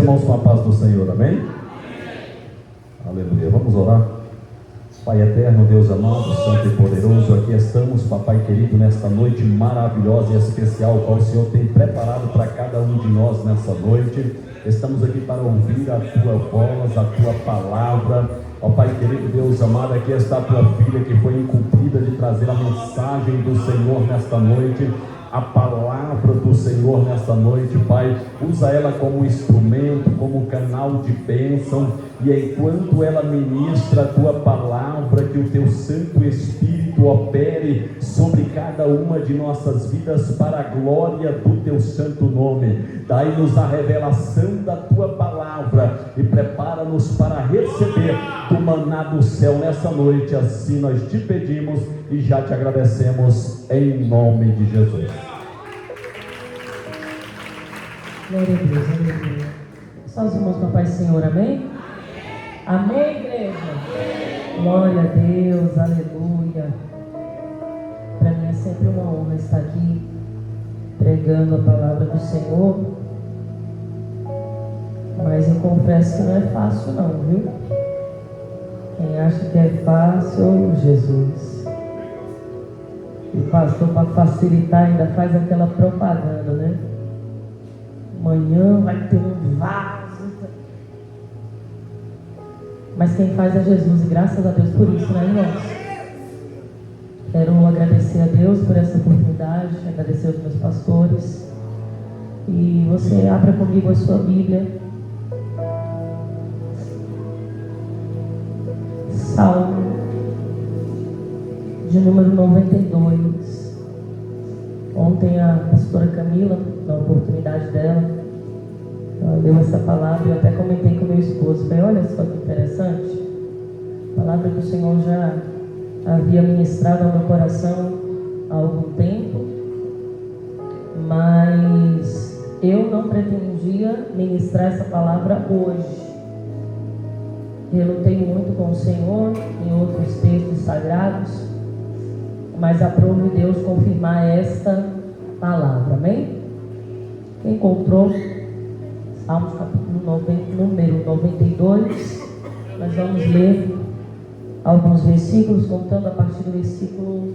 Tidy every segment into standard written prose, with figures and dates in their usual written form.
irmãos com a paz do Senhor, amém? Aleluia. Vamos orar. Pai eterno, Deus amado, santo e poderoso, aqui estamos, papai querido, nesta noite maravilhosa e especial, qual o Senhor tem preparado para cada um de nós nessa noite. Estamos aqui para ouvir a tua voz, a tua palavra. Ó Pai querido, Deus amado, aqui está a tua filha que foi incumbida de trazer a mensagem do Senhor nesta noite, a palavra do Senhor nesta noite, Pai. Usa ela como instrumento, como canal de bênção, e enquanto ela ministra a tua palavra, que o teu Santo Espírito opere sobre cada uma de nossas vidas para a glória do teu santo nome. Dai-nos a revelação da tua palavra e prepara-nos para receber do maná do céu nessa noite. Assim nós te pedimos e já te agradecemos em nome de Jesus. Glória a Deus, aleluia. Só os irmãos, papai e Senhor, amém? Amém, igreja? Glória a Deus, aleluia. Para mim é sempre uma honra estar aqui pregando a palavra do Senhor, mas eu confesso que não é fácil não, viu? Quem acha que é fácil, Jesus. E o pastor, para facilitar, ainda faz aquela propaganda, né? Amanhã vai ter um vaso. Mas quem faz é Jesus, e graças a Deus por isso, né, irmãos? Quero agradecer a Deus por essa oportunidade, agradecer aos meus pastores. E você abra comigo a sua Bíblia. Salmo de número 92. Ontem a pastora Camila, na oportunidade dela, ela deu essa palavra e eu até comentei com meu esposo. Falei, olha só que interessante. A palavra que o Senhor já havia ministrado ao meu coração há algum tempo, mas eu não pretendia ministrar essa palavra hoje. Relutei muito com o Senhor em outros textos sagrados, mas aprove Deus confirmar esta palavra, amém? Quem encontrou Salmos capítulo número 92, nós vamos ler alguns versículos, contando a partir do versículo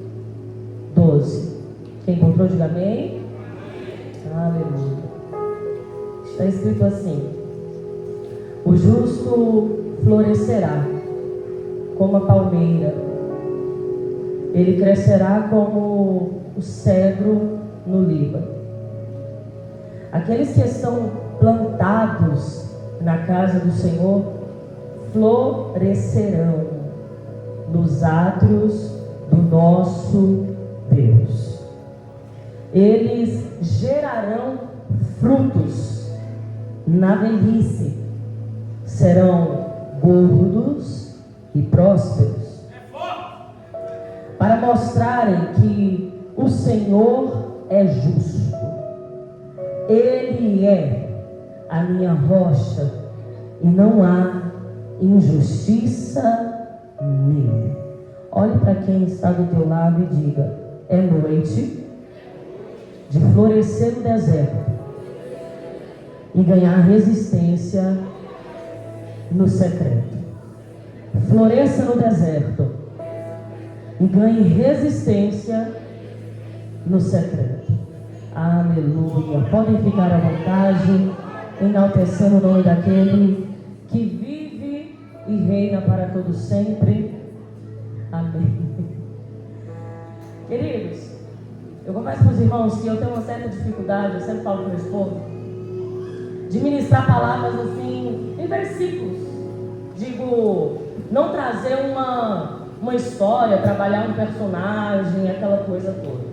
12. Quem encontrou, diga amém. Aleluia. Está escrito assim: o justo florescerá como a palmeira, ele crescerá como o cedro no Líbano. Aqueles que estão plantados na casa do Senhor florescerão nos átrios do nosso Deus. Eles gerarão frutos na velhice, serão gordos e prósperos, para mostrarem que o Senhor é justo. Ele é a minha rocha e não há injustiça nele. Olhe para quem está do teu lado e diga: é noite de florescer no deserto e ganhar resistência no secreto. Floresça no deserto e ganhe resistência no secreto. Aleluia. Podem ficar à vontade, enaltecendo o nome daquele que vive e reina para todo sempre. Amém. Queridos, eu confesso para os irmãos que eu tenho uma certa dificuldade, eu sempre falo com meu esposo, de ministrar palavras assim, em versículos. Digo, não trazer uma história, trabalhar um personagem, aquela coisa toda.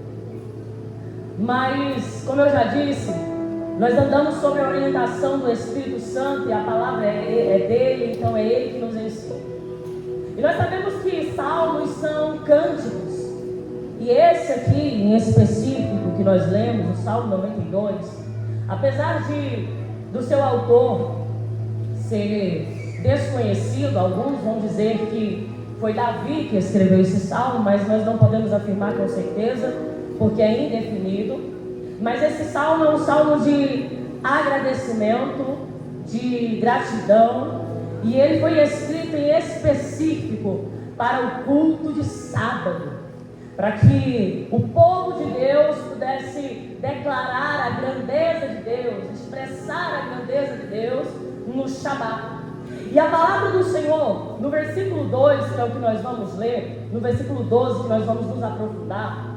Mas, como eu já disse, nós andamos sob a orientação do Espírito Santo e a palavra é dele, então é ele que nos ensina. E nós sabemos que salmos são cânticos. E esse aqui, em específico, que nós lemos, o Salmo 92, apesar do seu autor ser desconhecido, alguns vão dizer que foi Davi que escreveu esse salmo, mas nós não podemos afirmar com certeza, porque é indefinido. Mas esse salmo é um salmo de agradecimento, de gratidão, e ele foi escrito em específico para o culto de sábado, para que o povo de Deus pudesse declarar a grandeza de Deus, expressar a grandeza de Deus no Shabat. E a palavra do Senhor, no versículo 2, que é o que nós vamos ler, no versículo 12, que nós vamos nos aprofundar,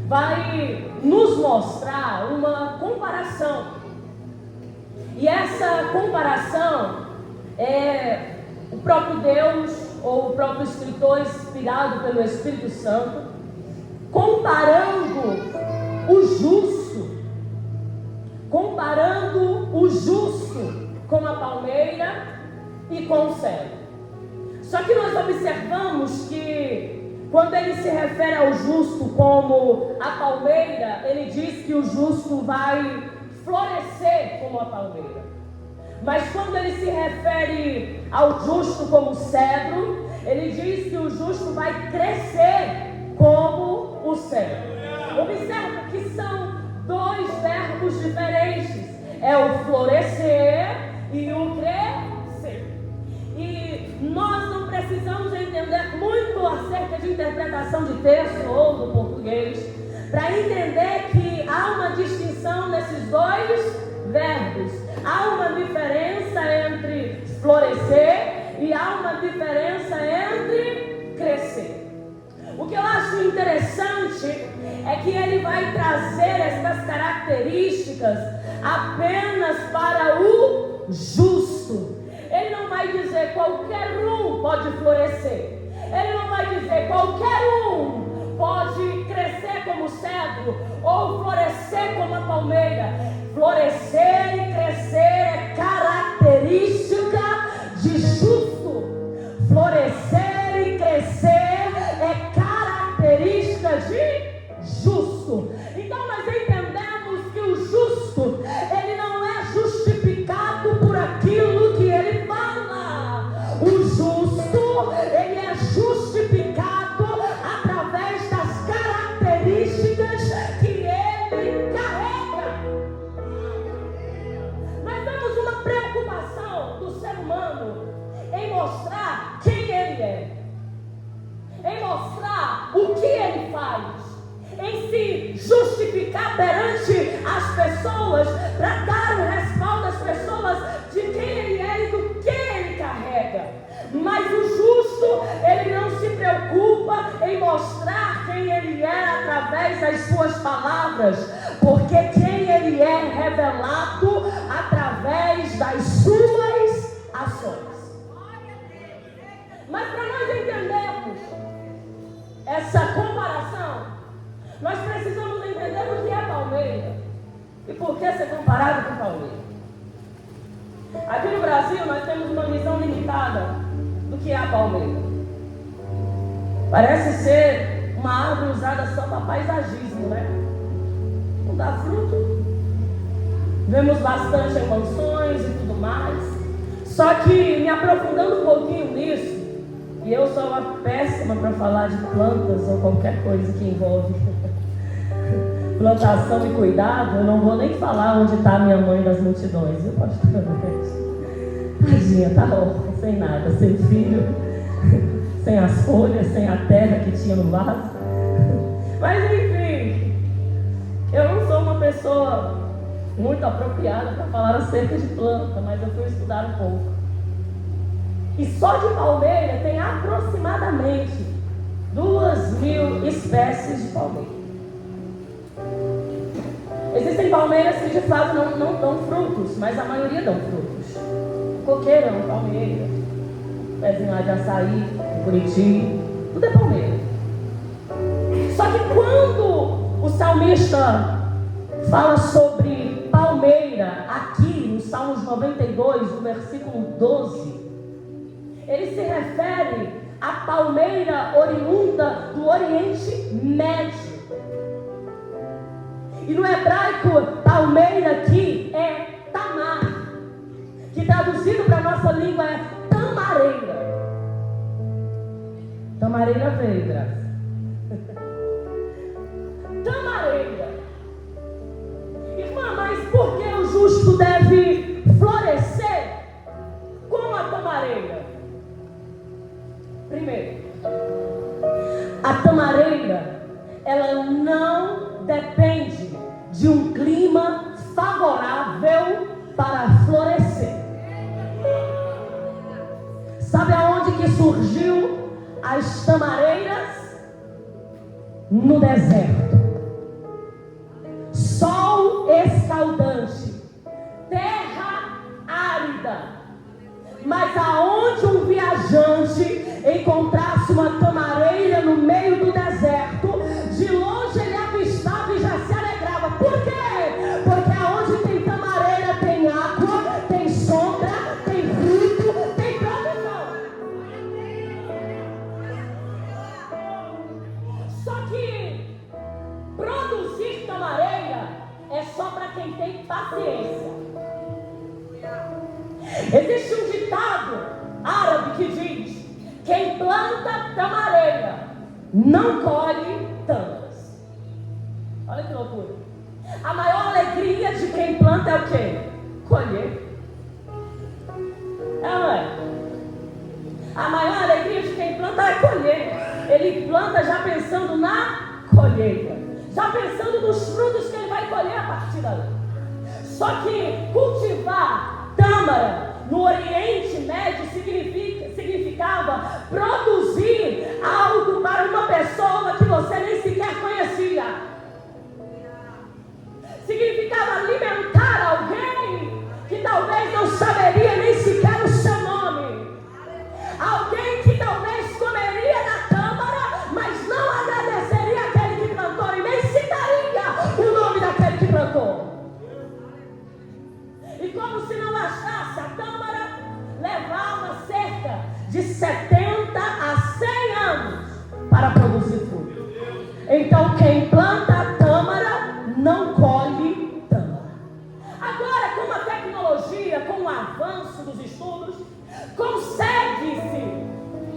vai nos mostrar uma comparação. E essa comparação é o próprio Deus, ou o próprio escritor inspirado pelo Espírito Santo, comparando o justo com a palmeira e com o cedro. Só que nós observamos que quando ele se refere ao justo como a palmeira, ele diz que o justo vai florescer como a palmeira. Mas quando ele se refere ao justo como cedro, ele diz que o justo vai crescer como o cedro. Observa que são dois verbos diferentes. É o florescer e o crescer. E nós não precisamos entender muito acerca de interpretação de texto ou do português para entender que há uma distinção nesses dois verbos. Há uma diferença entre florescer e há uma diferença entre crescer. O que eu acho interessante é que ele vai trazer essas características apenas para o justo. Ele não vai dizer qualquer um pode florescer. Ele não vai dizer qualquer um pode crescer como cedro ou florescer como a palmeira. Florescer e crescer é característica de justo. Florescer e crescer é característica de justo. Então nós entendemos que o justo, ele não é justificado por aquilo que ele fala. O justo, ele é justificado através das características que ele carrega. Nós temos uma preocupação do ser humano em mostrar quem ele é, em mostrar o que ele faz, em se justificar perante as pessoas, para dar um respaldo às pessoas de quem ele é e do que ele carrega. Mas o justo, ele não se preocupa em mostrar quem ele é através das suas palavras, porque quem ele é revelado através das suas ações. Mas para nós entendermos essa comparação, nós precisamos entender o que é palmeira e por que ser comparado com palmeira. Aqui no Brasil nós temos uma visão limitada do que é a palmeira. Parece ser uma árvore usada só para paisagismo, né? Não dá fruto. Vemos bastante em mansões e tudo mais. Só que me aprofundando um pouquinho nisso, e eu sou uma péssima para falar de plantas ou qualquer coisa que envolve plantação e cuidado. Eu não vou nem falar onde está a minha mãe das multidões, viu, pastor? Tadinha, tá órfã, sem nada, sem filho, sem as folhas, sem a terra que tinha no vaso. Mas enfim, eu não sou uma pessoa muito apropriada para falar acerca de planta, mas eu fui estudar um pouco. E só de palmeira tem aproximadamente 2.000 espécies de palmeira. Existem palmeiras que de fato não dão frutos, mas a maioria dão frutos. Coqueiro é uma palmeira, pezinho lá de açaí, buriti, tudo é palmeira. Só que quando o salmista fala sobre palmeira, aqui no Salmos 92, no versículo 12, ele se refere à palmeira oriunda do Oriente Médio. E no hebraico, palmeira aqui é tamar, que traduzido para a nossa língua é tamareira. Tamareira veio, Graça. Tamareira. Irmã, mas por que o justo deve florescer Primeiro, a tamareira, ela não depende de um clima favorável para florescer. Sabe aonde que surgiu as tamareiras? No deserto. Sol escaldante, terra árida. Mas aonde um viajante encontrasse uma tamareira no meio do deserto, de longe ele avistava e já se alegrava. Por quê? Porque aonde tem tamareira tem água, tem sombra, tem fruto, tem provisão. Só que produzir tamareira é só para quem tem paciência. Existe um ditado árabe que diz: quem planta tamareira não colhe tâmaras. Olha que loucura. A maior alegria de quem planta é o quê? Colher. É ou não é? A maior alegria de quem planta é colher. Ele planta já pensando na colheita, já pensando nos frutos que ele vai colher a partir dali. Só que cultivar tâmara no Oriente Médio significava produzir algo para uma pessoa que você nem sequer conhecia. Significava alimentar alguém que talvez não saberia nem sequer o seu nome. Alguém que talvez comeria da tâmara, mas não agradeceria aquele que plantou e nem citaria o nome daquele que plantou. E como se não bastasse, a tâmara levava cerca de 70 a 100 anos para produzir fruto. Então quem planta a tâmara não colhe tâmara. Agora, com a tecnologia, com o avanço dos estudos, consegue-se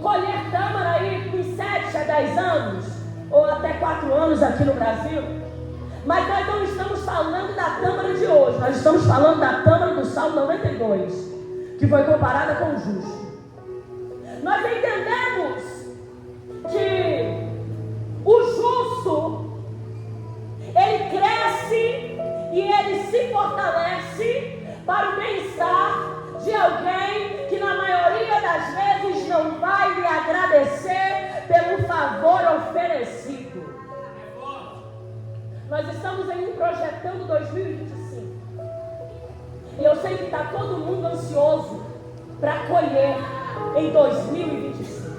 colher tâmara aí com 7 a 10 anos, ou até 4 anos aqui no Brasil. Mas nós não estamos falando da tâmara de hoje, nós estamos falando da tâmara do Salmo 92, que foi comparada com o justo. Nós entendemos que o justo, ele cresce e ele se fortalece para o bem-estar de alguém que na maioria das vezes não vai lhe agradecer pelo favor oferecido. Nós estamos em projetando 2025. E eu sei que está todo mundo ansioso para colher em 2025.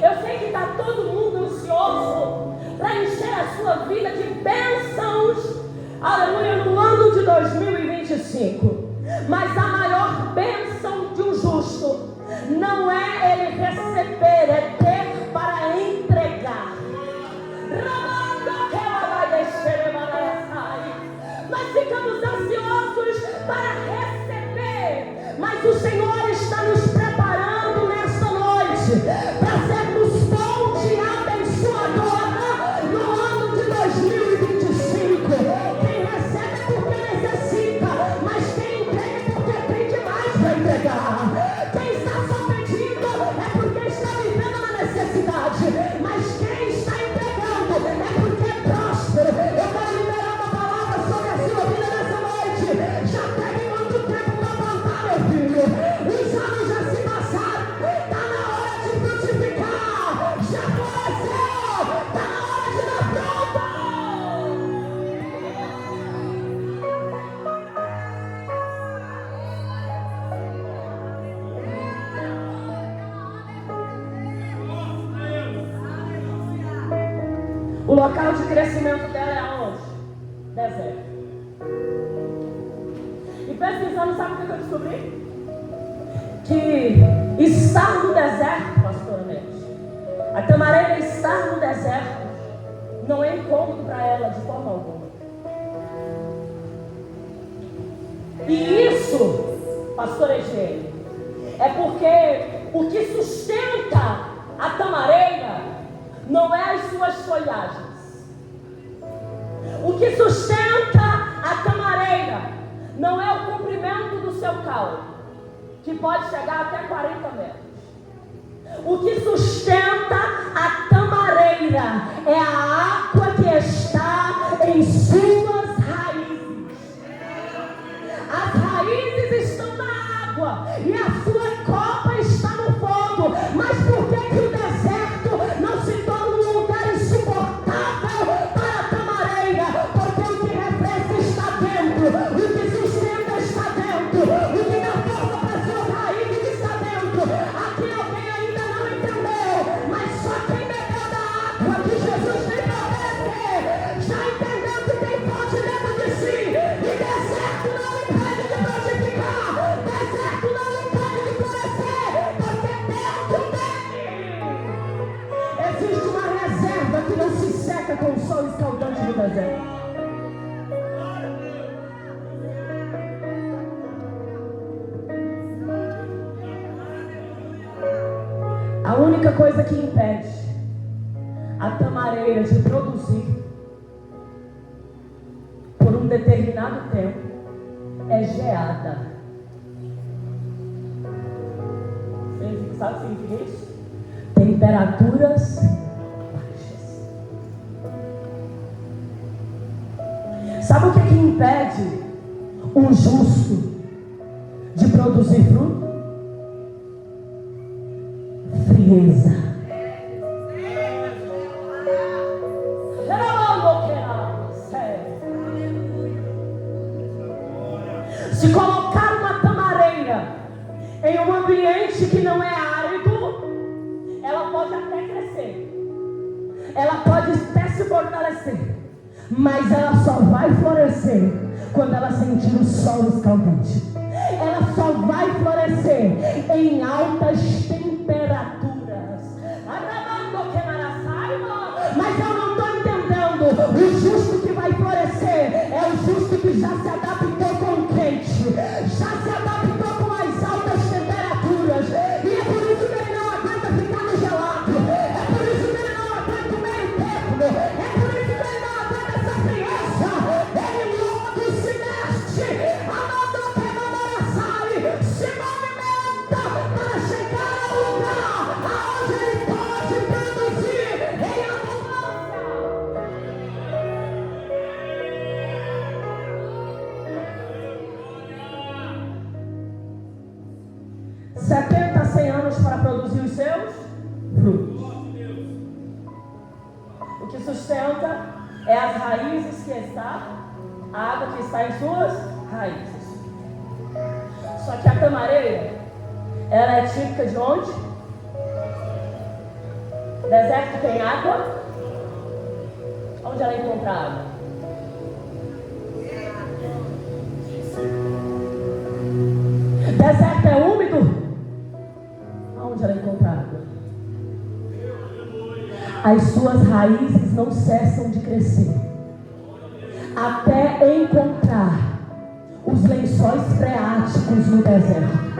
Eu sei que está todo mundo ansioso para encher a sua vida de bênçãos, aleluia, no ano de 2025. Mas a maior bênção de um justo não é ele receber, é ter para entregar. Nós ficamos ansiosos para receber, mas o Senhor está nos preparando nesta noite para sermos fonte abençoadora no ano de 2025. Quem recebe é porque necessita, mas quem entrega é porque tem demais para entregar. Quem está só pedindo é porque está vivendo na necessidade, mas quem está entregando é porque é próspero. Eu quero liberar uma palavra sobre a sua vida nessa noite. Já teve muito tempo para plantar, meu filho. Os anos já se passaram. Está na hora de frutificar. Já floresceu. Está na hora de dar fruto. O local de crescimento dela é aonde? Deserto. E pesquisando, sabe o que eu descobri? Que estar no deserto, pastora Neves, a tamareira estar no deserto não é incômodo para ela de forma alguma. E isso, pastora Eugênia, é porque o que sustenta a tamareira não é as suas folhagens. O que sustenta a tamareira não é o comprimento do seu caule, que pode chegar até 40 metros. O que sustenta a tamareira é a água que está em suas raízes. As raízes estão na água e a sua copa está no fogo. Mas por que o deserto não se torna um lugar insuportável para a tamareira? Porque o que refresca está dentro, o que sustenta está dentro, o que dá força para as suas raízes está dentro. Aqui alguém ainda não entendeu, mas só quem bebeu da água que Jesus tem para oferecer já entendeu que tem fonte dentro de si. E deserto não impede de frutificar, deserto não impede de florescer, porque dentro dele existe uma reserva que não se seca com o sol escaldante do deserto. A única coisa que impede a tamareira de produzir por um determinado tempo é geada. Você sabe o que significa isso? Temperaturas baixas. Sabe o que impede um justo de produzir fruto? Frieza. Se colocar uma tamareira em um ambiente que não é árido, ela pode até crescer, ela pode até se fortalecer, mas ela só vai florescer quando ela sentir o sol escaldante. Ela só vai florescer em altas temperaturas. Mas eu não estou entendendo. O justo que vai florescer é o justo que já se adaptou com o quente, já se adaptou com as altas temperaturas. E é por isso que ele não aguenta ficar no gelado, é por isso que ele não aguenta o meio termo, é por isso que ele não aguenta essa frieza. Ele logo se mexe, se movimenta para chegar ao lugar aonde ele pode produzir em abundância. 70 a 100 anos para produzir os seus frutos. O que sustenta é as raízes que está, a água que está em suas raízes. Só que a tamareira, ela é típica de onde? Deserto tem água? Onde ela encontra água? Deserto é úmido? Aonde ela encontra água? As suas raízes não cessam de crescer até encontrar os lençóis freáticos no deserto.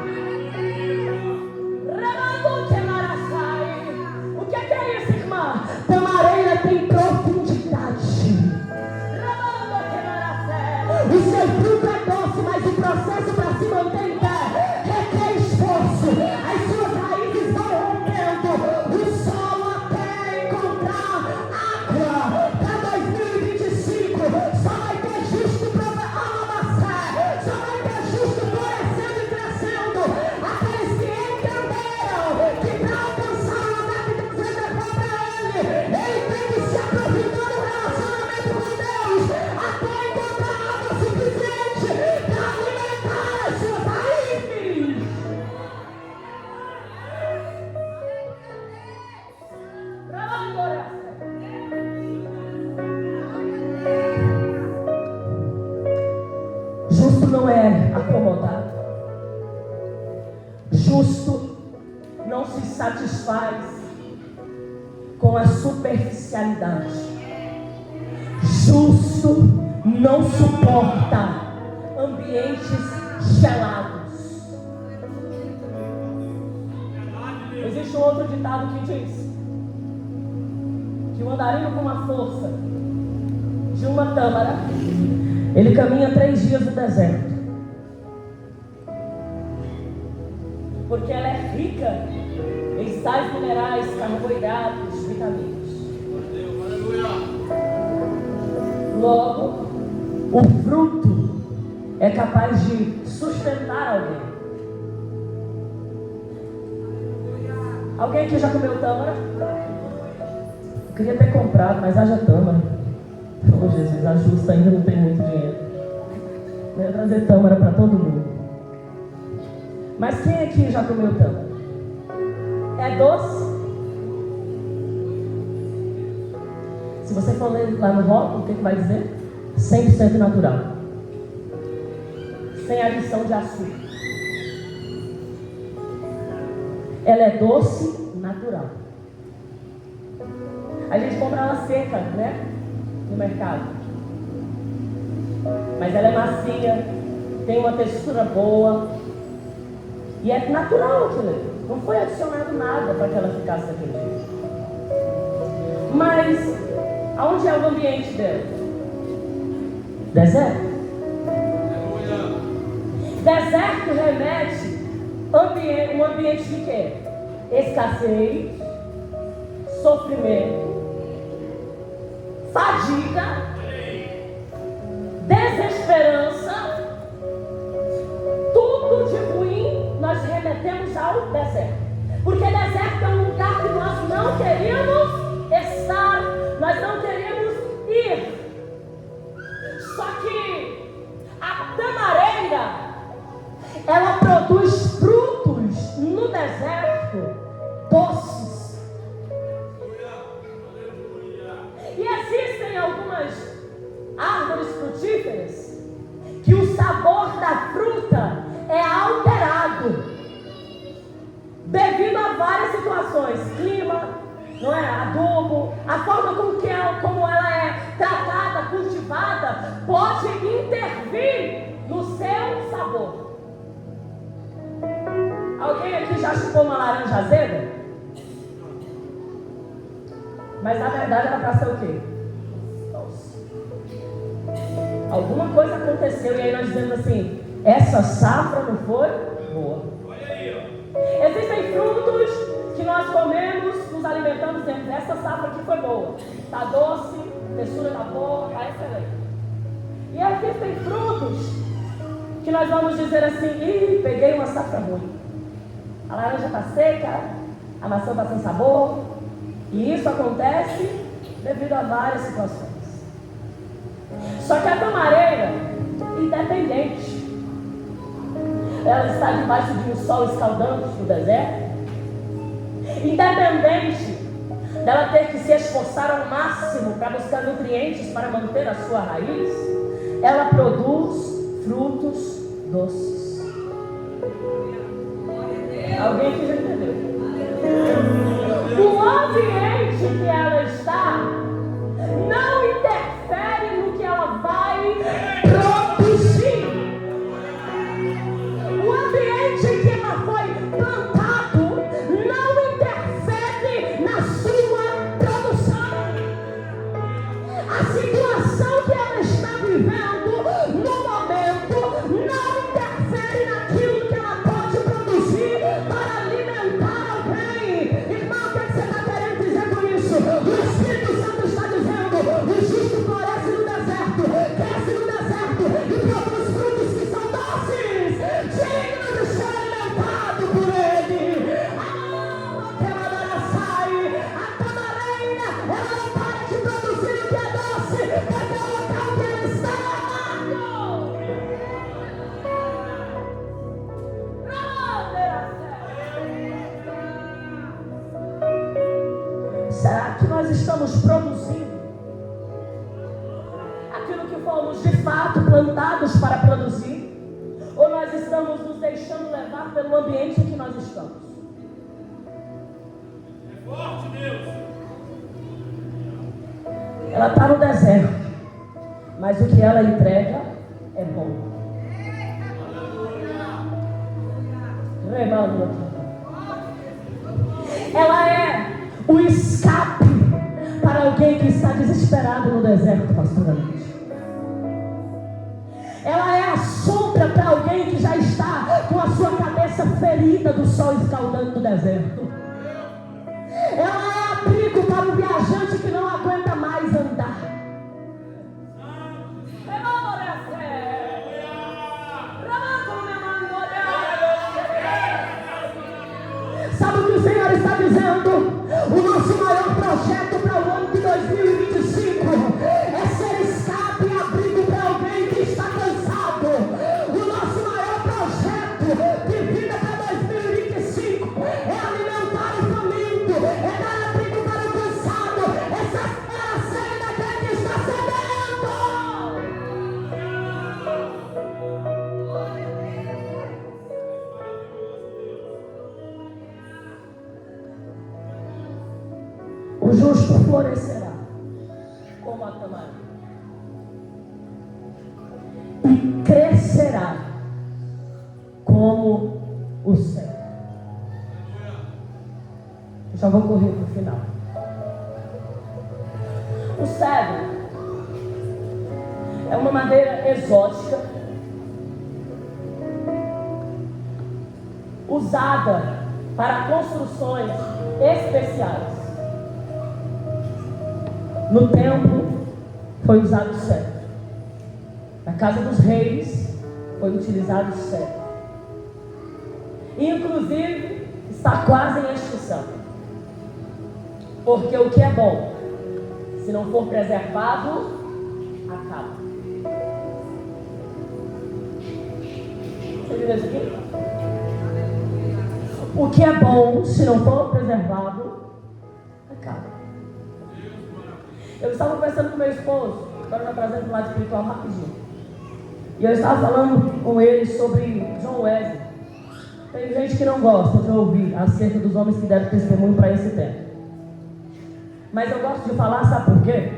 O que é isso, irmã? Tamareira tem profundidade. O seu fruto é doce, mas o processo para se manter em pé requer esforço. As suas raízes vão rompendo o solo até encontrar água. Para 2025 só vai ter justo para amassar, só vai ter justo florescendo e crescendo. Aqueles que entenderam que para alcançar o lugar que Deus reservou para ele tem que se aprofundar no relacionamento com Deus até encontrar água suficiente para alimentar as suas raízes. Justo não é acomodado. Justo não se satisfaz com a superficialidade. Justo não suporta ambientes gelados. Existe um outro ditado que diz que o andarilho com a força de uma tâmara, ele caminha 3 dias no deserto. porque ela é rica em sais minerais, carboidratos, vitaminas. Logo, o fruto é capaz de sustentar alguém. Alguém aqui já comeu tâmara? Eu queria ter comprado, mas haja tâmara. Oh Jesus, a Justa ainda não tem muito dinheiro. Eu ia trazer tâmara para todo mundo. Mas quem aqui já comeu tâmara? É doce? Se você for ler lá no rótulo, o que vai dizer? 100% natural. Sem adição de açúcar. Ela é doce, natural. A gente compra ela seca, né? No mercado. Mas ela é macia, tem uma textura boa. E é natural aquilo ali. Não foi adicionado nada para que ela ficasse daquele jeito. Mas, aonde é o ambiente dela? Deserto. Deserto remete um ambiente de quê? Escassez, sofrimento, fadiga, desesperança, tudo de ruim nós remetemos ao deserto. Porque deserto é um lugar que nós não queríamos estar, nós não queríamos ir. Só que a tamareira, ela produz frutos no deserto doces. E existem algumas árvores frutíferas que o sabor da fruta é alterado devido a várias situações, clima, não é? Adubo, a forma como ela é tratada, cultivada, pode intervir no seu sabor. Alguém aqui já chupou uma laranja azeda? Mas na verdade ela para ser o quê? Doce. Alguma coisa aconteceu e aí nós dizemos assim: essa safra não foi boa. Existem frutos que nós comemos, nos alimentamos e dizemos: essa safra aqui foi boa. Está doce, textura está boa, está excelente. E aí existem frutos que nós vamos dizer assim: ih, peguei uma safra ruim. A laranja está seca, a maçã está sem sabor. E isso acontece devido a várias situações. Só que a tamareira, independente, ela está debaixo de um sol escaldante no deserto, independente dela ter que se esforçar ao máximo para buscar nutrientes para manter a sua raiz, ela produz frutos doces. Alguém aqui já entendeu? O ambiente que ela está não interfere no que ela vai produzir. O ambiente que ela foi plantado não interfere na sua produção. A situação que ela está vivendo no momento não interfere naquilo que ela pode produzir para alimentar alguém. Irmão, o que você está querendo dizer com isso? O Espírito Santo está dizendo: o justo floresce no deserto, cresce no deserto e produz frutos que são doces, dignos de ser alimentado por ele. A tamareira, ela não para de produzir o que é doce, porque o local que ela está é amargo. Será que nós estamos produzindo aquilo que fomos de fato plantados para produzir? Ou nós estamos nos deixando levar pelo ambiente em que nós estamos? É forte, Deus. Ela está no deserto, mas o que ela entrega é bom. Ela é o escape para alguém que está desesperado no deserto, pastor Alex. Ela é a sombra para alguém que já está com a sua cabeça essa ferida do sol escaldante do deserto. Ela é abrigo para o viajante que não aguenta mais andar. Sabe o que o Senhor está dizendo? O nosso maior projeto para o ano de 2025 é ser escape e abrigo para alguém que está cansado. O nosso maior projeto de vida para 2025 é alimentar o faminto, é dar abrigo para o cansado, é saciar a sede daquele que está sedento. O justo florescerá como a tamarinda e crescerá como o céu. Eu já vou correr para o final. O cedro é uma madeira exótica usada para construções especiais. No templo foi usado o cedro. Na casa dos reis foi utilizado o cedro. Inclusive está quase em extinção. Porque o que é bom, se não for preservado, acaba. Você entendeu isso aqui? O que é bom, se não for preservado, acaba. Eu estava conversando com meu esposo, agora eu trazendo para o lado espiritual rapidinho. E eu estava falando com ele sobre John Wesley. Tem gente que não gosta de ouvir acerca dos homens que deram testemunho para esse tempo. Mas eu gosto de falar, sabe por quê?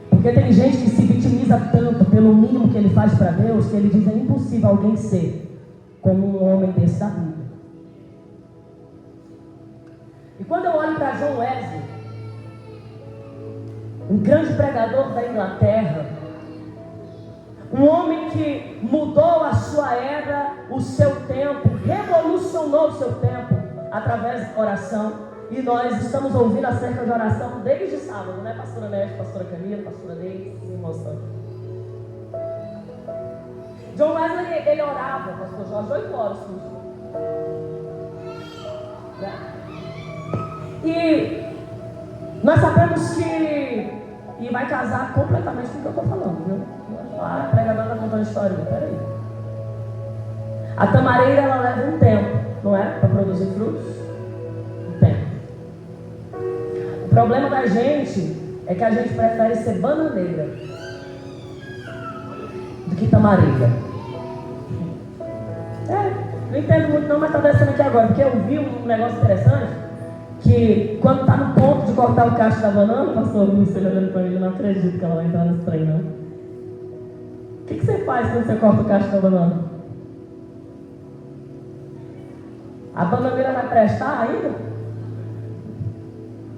Porque tem gente que se vitimiza tanto pelo mínimo que ele faz para Deus, que ele diz: é impossível alguém ser como um homem desse da Bíblia. E quando eu olho para John Wesley, um grande pregador da Inglaterra, um homem que mudou a sua era, o seu tempo, revolucionou o seu tempo através da oração. E nós estamos ouvindo acerca de oração desde sábado, né, pastora Nete, pastora Camila, pastora Deise, irmão Santo. John Wesley, ele orava, pastor Jorge, 8 horas por dia. E nós sabemos que... E vai casar completamente com o que eu estou falando, viu? A pregadora está contando história, peraí. A tamareira, ela leva um tempo, não é? Para produzir frutos. Um tempo. O problema da gente é que a gente prefere ser bananeira do que tamareira. Não entendo muito não, mas está descendo aqui agora, porque eu vi um negócio interessante, que quando está no ponto de cortar o cacho da banana, pastor Lúcio olhando para mim, eu não acredito que ela vai entrar nesse trem, não. O que você faz quando você corta o cacho da banana? A bananeira vai prestar ainda?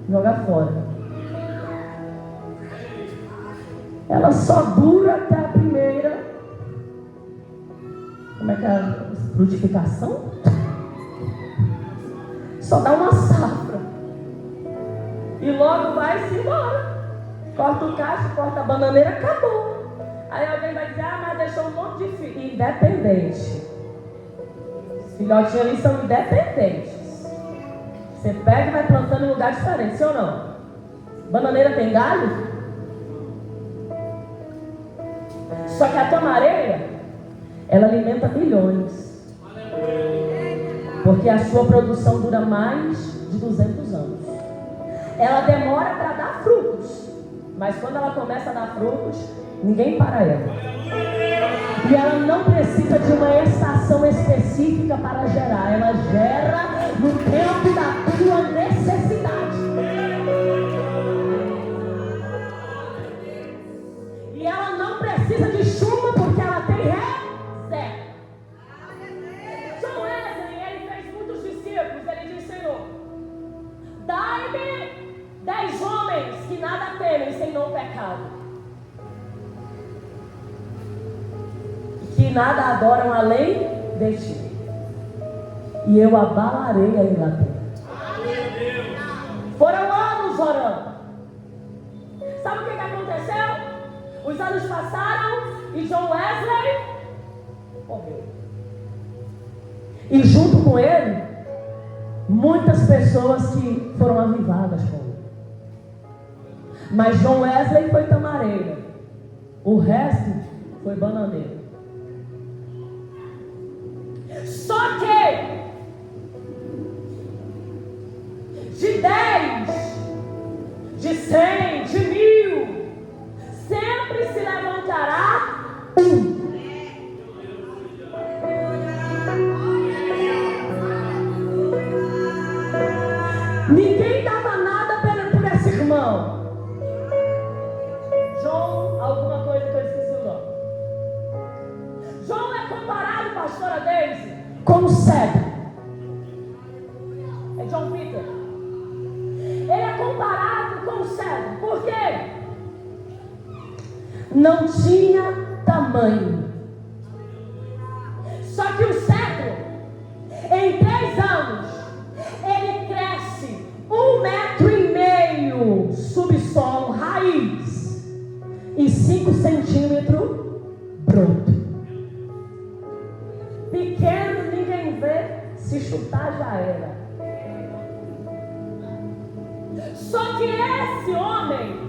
Jogar fora. Ela só dura até a primeira. Como é que é a frutificação? Só dá uma safra. E logo vai-se embora. Corta o cacho, corta a bananeira, acabou. Aí alguém vai dizer: ah, mas deixou um monte de filho. Independente. Os filhotinhos ali são independentes. Você pega e vai plantando em lugar diferente, sim ou não? Bananeira tem galho? Só que a tamareira, ela alimenta milhões. Porque a sua produção dura mais de 200 anos. Ela demora para dar frutos. Mas quando ela começa a dar frutos, ninguém para ela. E ela não precisa de uma estação específica para gerar. Ela gera no tempo da tua necessidade. E ela não precisa de chuva porque ela tem reserva. John Wesley, ele fez muitos discípulos. Ele disse: Senhor, dai-me 10 homens que nada temem, Senhor, pecado, que nada adoram além de ti, e eu abalarei a Inglaterra. Foram anos orando. Sabe o que aconteceu? Os anos passaram e John Wesley morreu. E junto com ele, muitas pessoas que foram avivadas com ele. Mas John Wesley foi tamareira, o resto foi bananeiro. Só que de 10, de 100, de 1000, sempre se levantará um. Ninguém dava nada por esse irmão. John, alguma coisa que eu esqueci o nome. John é comparado, pastora Daisy, com o cego. É John Peter. Ele é comparado com o cego. Por quê? Não tinha tamanho. Só que o cego, em 3 anos, ele cresce 1,5 metro subsolo, raiz, e 5 centímetros broto. Pequeno ninguém vê, se chutar já era. Só que esse homem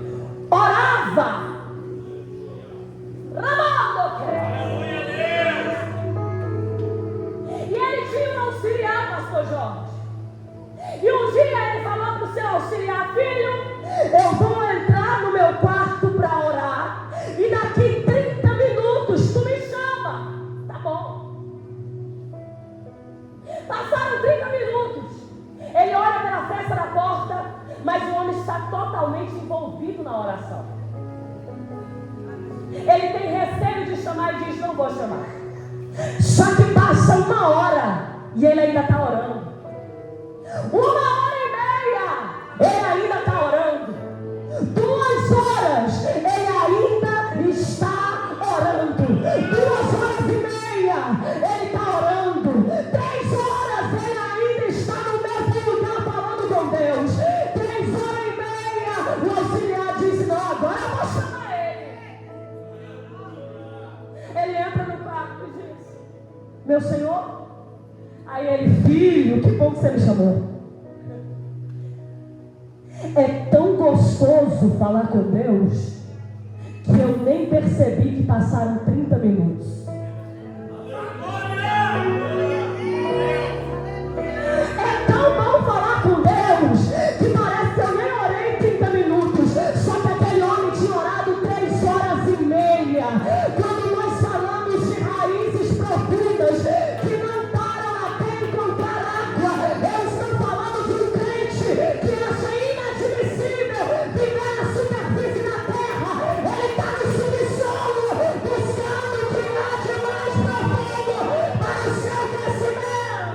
orava. E ele tinha um auxiliar, pastor Jorge. E um dia ele falou para o seu auxiliar: filho, eu vou entrar no meu quarto para orar, e daqui 30 minutos tu me chama. Tá bom. Passaram 30 minutos. Ele olha pela fresta da porta, mas o homem está totalmente envolvido na oração. Ele tem receio de chamar e diz: não vou chamar. Só que passa 1 hora e ele ainda está orando. 1h30 ele ainda está orando. 2 horas ele ainda está orando. 2h30 ele está orando. 3 horas ele ainda está no mesmo lugar falando com Deus. 3h30 o auxiliar diz: não, agora eu vou chamar ele. Ele entra no quarto e diz: meu Senhor. Aí ele: filho, que bom que você me chamou. É tão gostoso falar com Deus que eu nem percebi que passaram 30 minutos. É tão bom falar com Deus que parece que eu nem orei 30 minutos. Só que aquele homem tinha orado 3h30. Quando nós falamos de raízes profundas que não param até encontrar água, eu estou falando de um crente que acha inadmissível viver na superfície da terra. Ele está no subsolo, buscando o que há de mais profundo para o seu crescimento.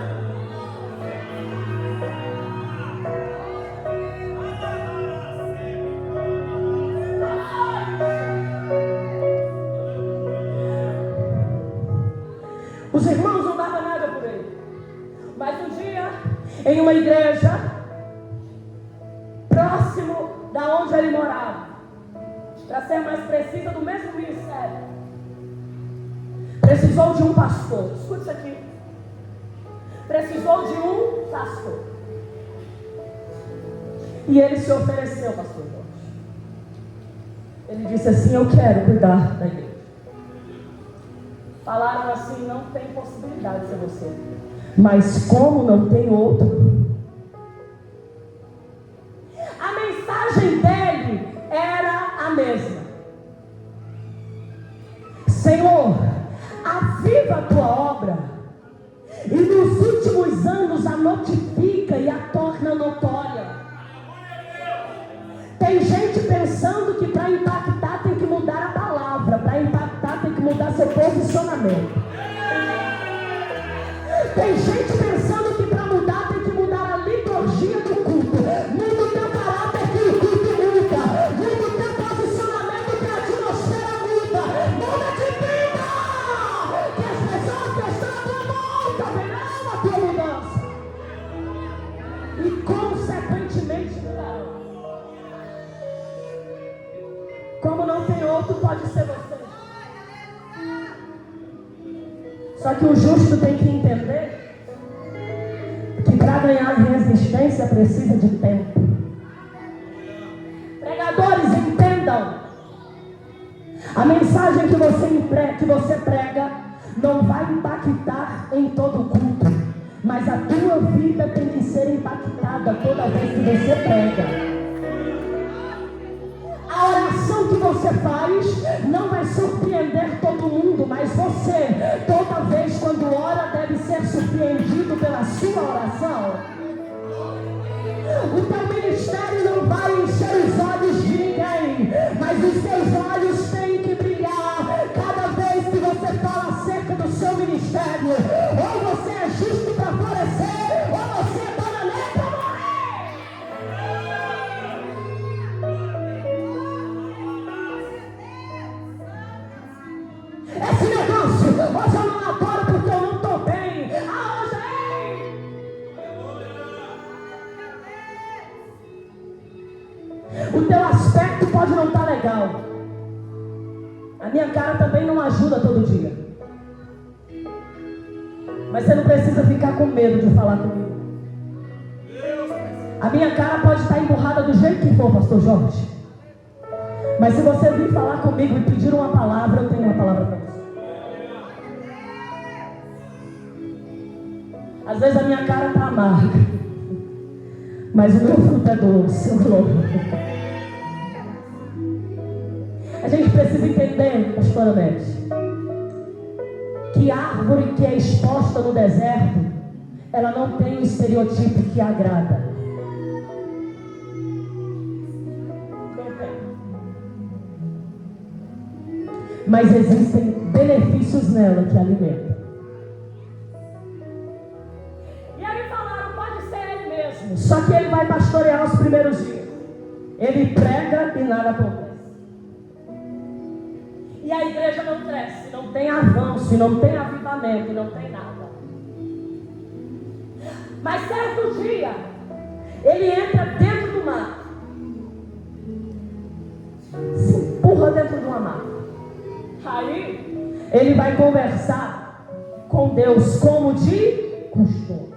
Os irmãos não davam nada por ele. Mas um dia, em uma igreja próximo da onde ele morava, para ser mais precisa, do mesmo ministério, precisou de um pastor. Escute isso aqui. Precisou de um pastor. E ele se ofereceu, pastor Jorge. Ele disse assim: eu quero cuidar da igreja. Falaram assim: não tem possibilidade de ser você. Mas como não tem outro? A mensagem dele era a mesma: Senhor, aviva a tua obra, e nos últimos anos a notifica e a torna notória. Tem gente pensando que para impactar tem que mudar a palavra, para impactar tem que mudar seu posicionamento. Tem gente pensando que para mudar tem que mudar a liturgia do culto. Muda o teu caráter que o culto muda. Muda o teu posicionamento que a atmosfera muda. Muda de vida! Que as pessoas que estão à tua volta consequentemente mudarão. Como não tem outro, pode ser você. Só que o justo tem que entender que para ganhar resistência precisa de tempo. Pregadores, entendam. A mensagem que você prega não vai impactar em todo o culto, mas a tua vida tem que ser impactada toda vez que você prega. A oração que você faz não vai surpreender todo mundo, mas você, toda vez quando ora, deve ser surpreendido pela sua oração. O teu ministério não vai encher os olhos de ninguém, mas os seus olhos têm que brilhar cada vez que você fala acerca do seu ministério. Ou você é justo para florescer, ou você é bananeiro para morrer. Esse negócio, hoje eu não adoro porque eu não estou bem. Ah, hoje o teu aspecto pode não estar legal. A minha cara também não ajuda todo dia. Mas você não precisa ficar com medo de falar comigo. A minha cara pode estar emburrada do jeito que for, pastor Jorge. Mas se você vir falar comigo e pedir uma palavra, eu tenho uma palavra para você. Às vezes a minha cara está amarga, mas o meu fruto é doce, glória. A gente precisa entender, pastora Nete, que a árvore que é exposta no deserto, ela não tem o estereotipo que agrada. Não tem. Mas existem benefícios nela que alimentam. E aí falaram, pode ser ele mesmo. Só que ele vai pastorear os primeiros dias. Ele prega e nada acontece. E a igreja não cresce, não tem avanço, não tem avivamento, não tem nada. Mas certo dia, ele entra dentro do mar, se empurra dentro de uma mata. Aí, ele vai conversar com Deus como de costume.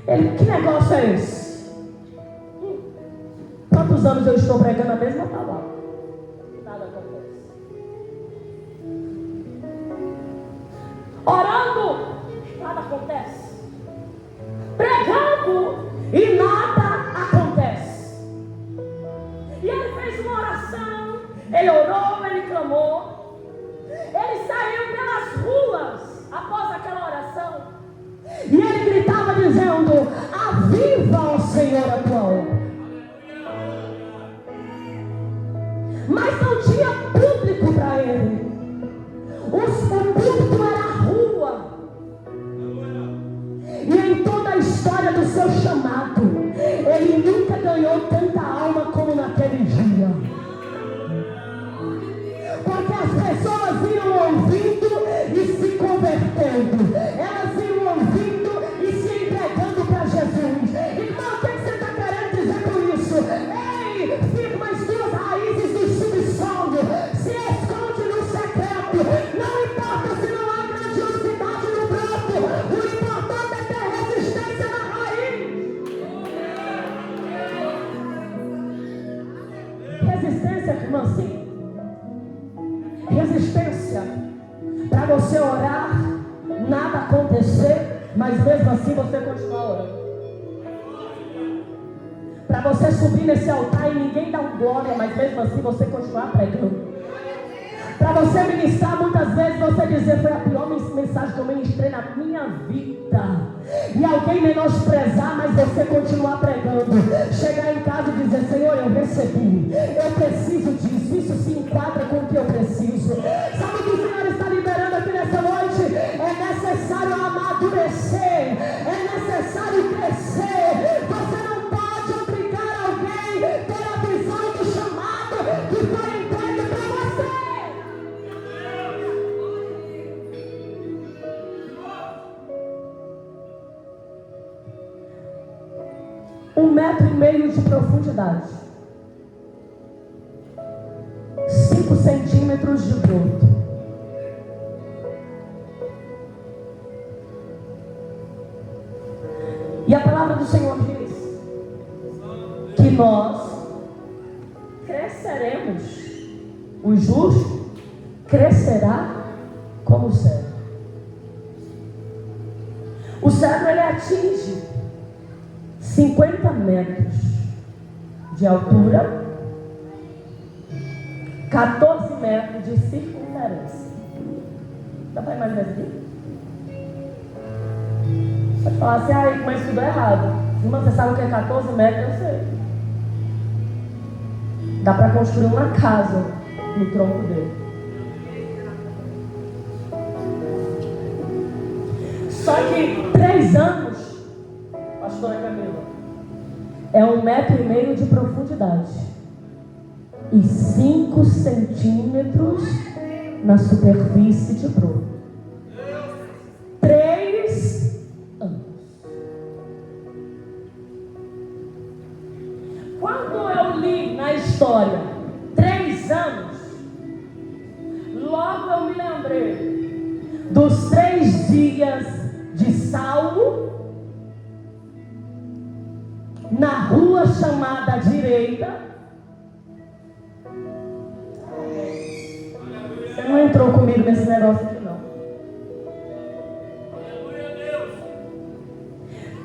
Ele, que negócio é esse? Quantos anos eu estou pregando a mesma palavra? Nada acontece. Orando, nada acontece. Pregando e nada acontece. E ele fez uma oração, ele orou, ele clamou. Ele saiu pelas ruas após aquela oração. E ele gritava dizendo: aviva, ó Senhor, a tua obra. Mas não tinha público para ele. O público era a rua. E em toda a história do seu chamado, ele nunca ganhou tanta alma como naquele dia. Porque as pessoas iam ouvindo e se convertendo. Elas iam ouvindo e se entregando para Jesus. Então, o que você está querendo dizer com isso? Ei, firma as tuas raízes no subsolo. Se esconde no secreto. Não importa se não há grandiosidade no broto. O importante é ter resistência na raiz. Resistência, irmã, sim. Resistência para você orar, nada acontecer, mas mesmo assim você continuar orando. Para você subir nesse altar e ninguém dar um glória, mas mesmo assim você continuar pregando. Para você ministrar, muitas vezes você dizer: foi a pior mensagem que eu ministrei na minha vida. E alguém menosprezar, mas você continuar pregando. Chegar em casa e dizer: Senhor, eu recebi, eu preciso disso, isso se enquadra com o que eu preciso. Sabe o que o Senhor está liberando aqui nessa noite? É necessário amadurecer, é necessário crescer. Você não pode obrigar alguém pela visão do chamado que foi entregue para você. metro e meio de profundidade, 5 centímetros de broto. E a palavra do Senhor diz que nós cresceremos, o justo crescerá como o cedro. O cedro, ele atinge 50 metros de altura, 14 metros de circunferência. Dá para imaginar isso aqui? Pode falar assim, mas estudou errado. Irmã, você sabe o que é 14 metros? Eu sei. Dá para construir uma casa no tronco dele. Só que 3 anos, pastora Camila, é 1,5 metro de profundidade e 5 centímetros na superfície de broto. 3 anos. Quando eu li na história 3 anos, logo eu me lembrei dos 3 dias de Saulo na rua chamada direita. Você não entrou comigo nesse negócio aqui não.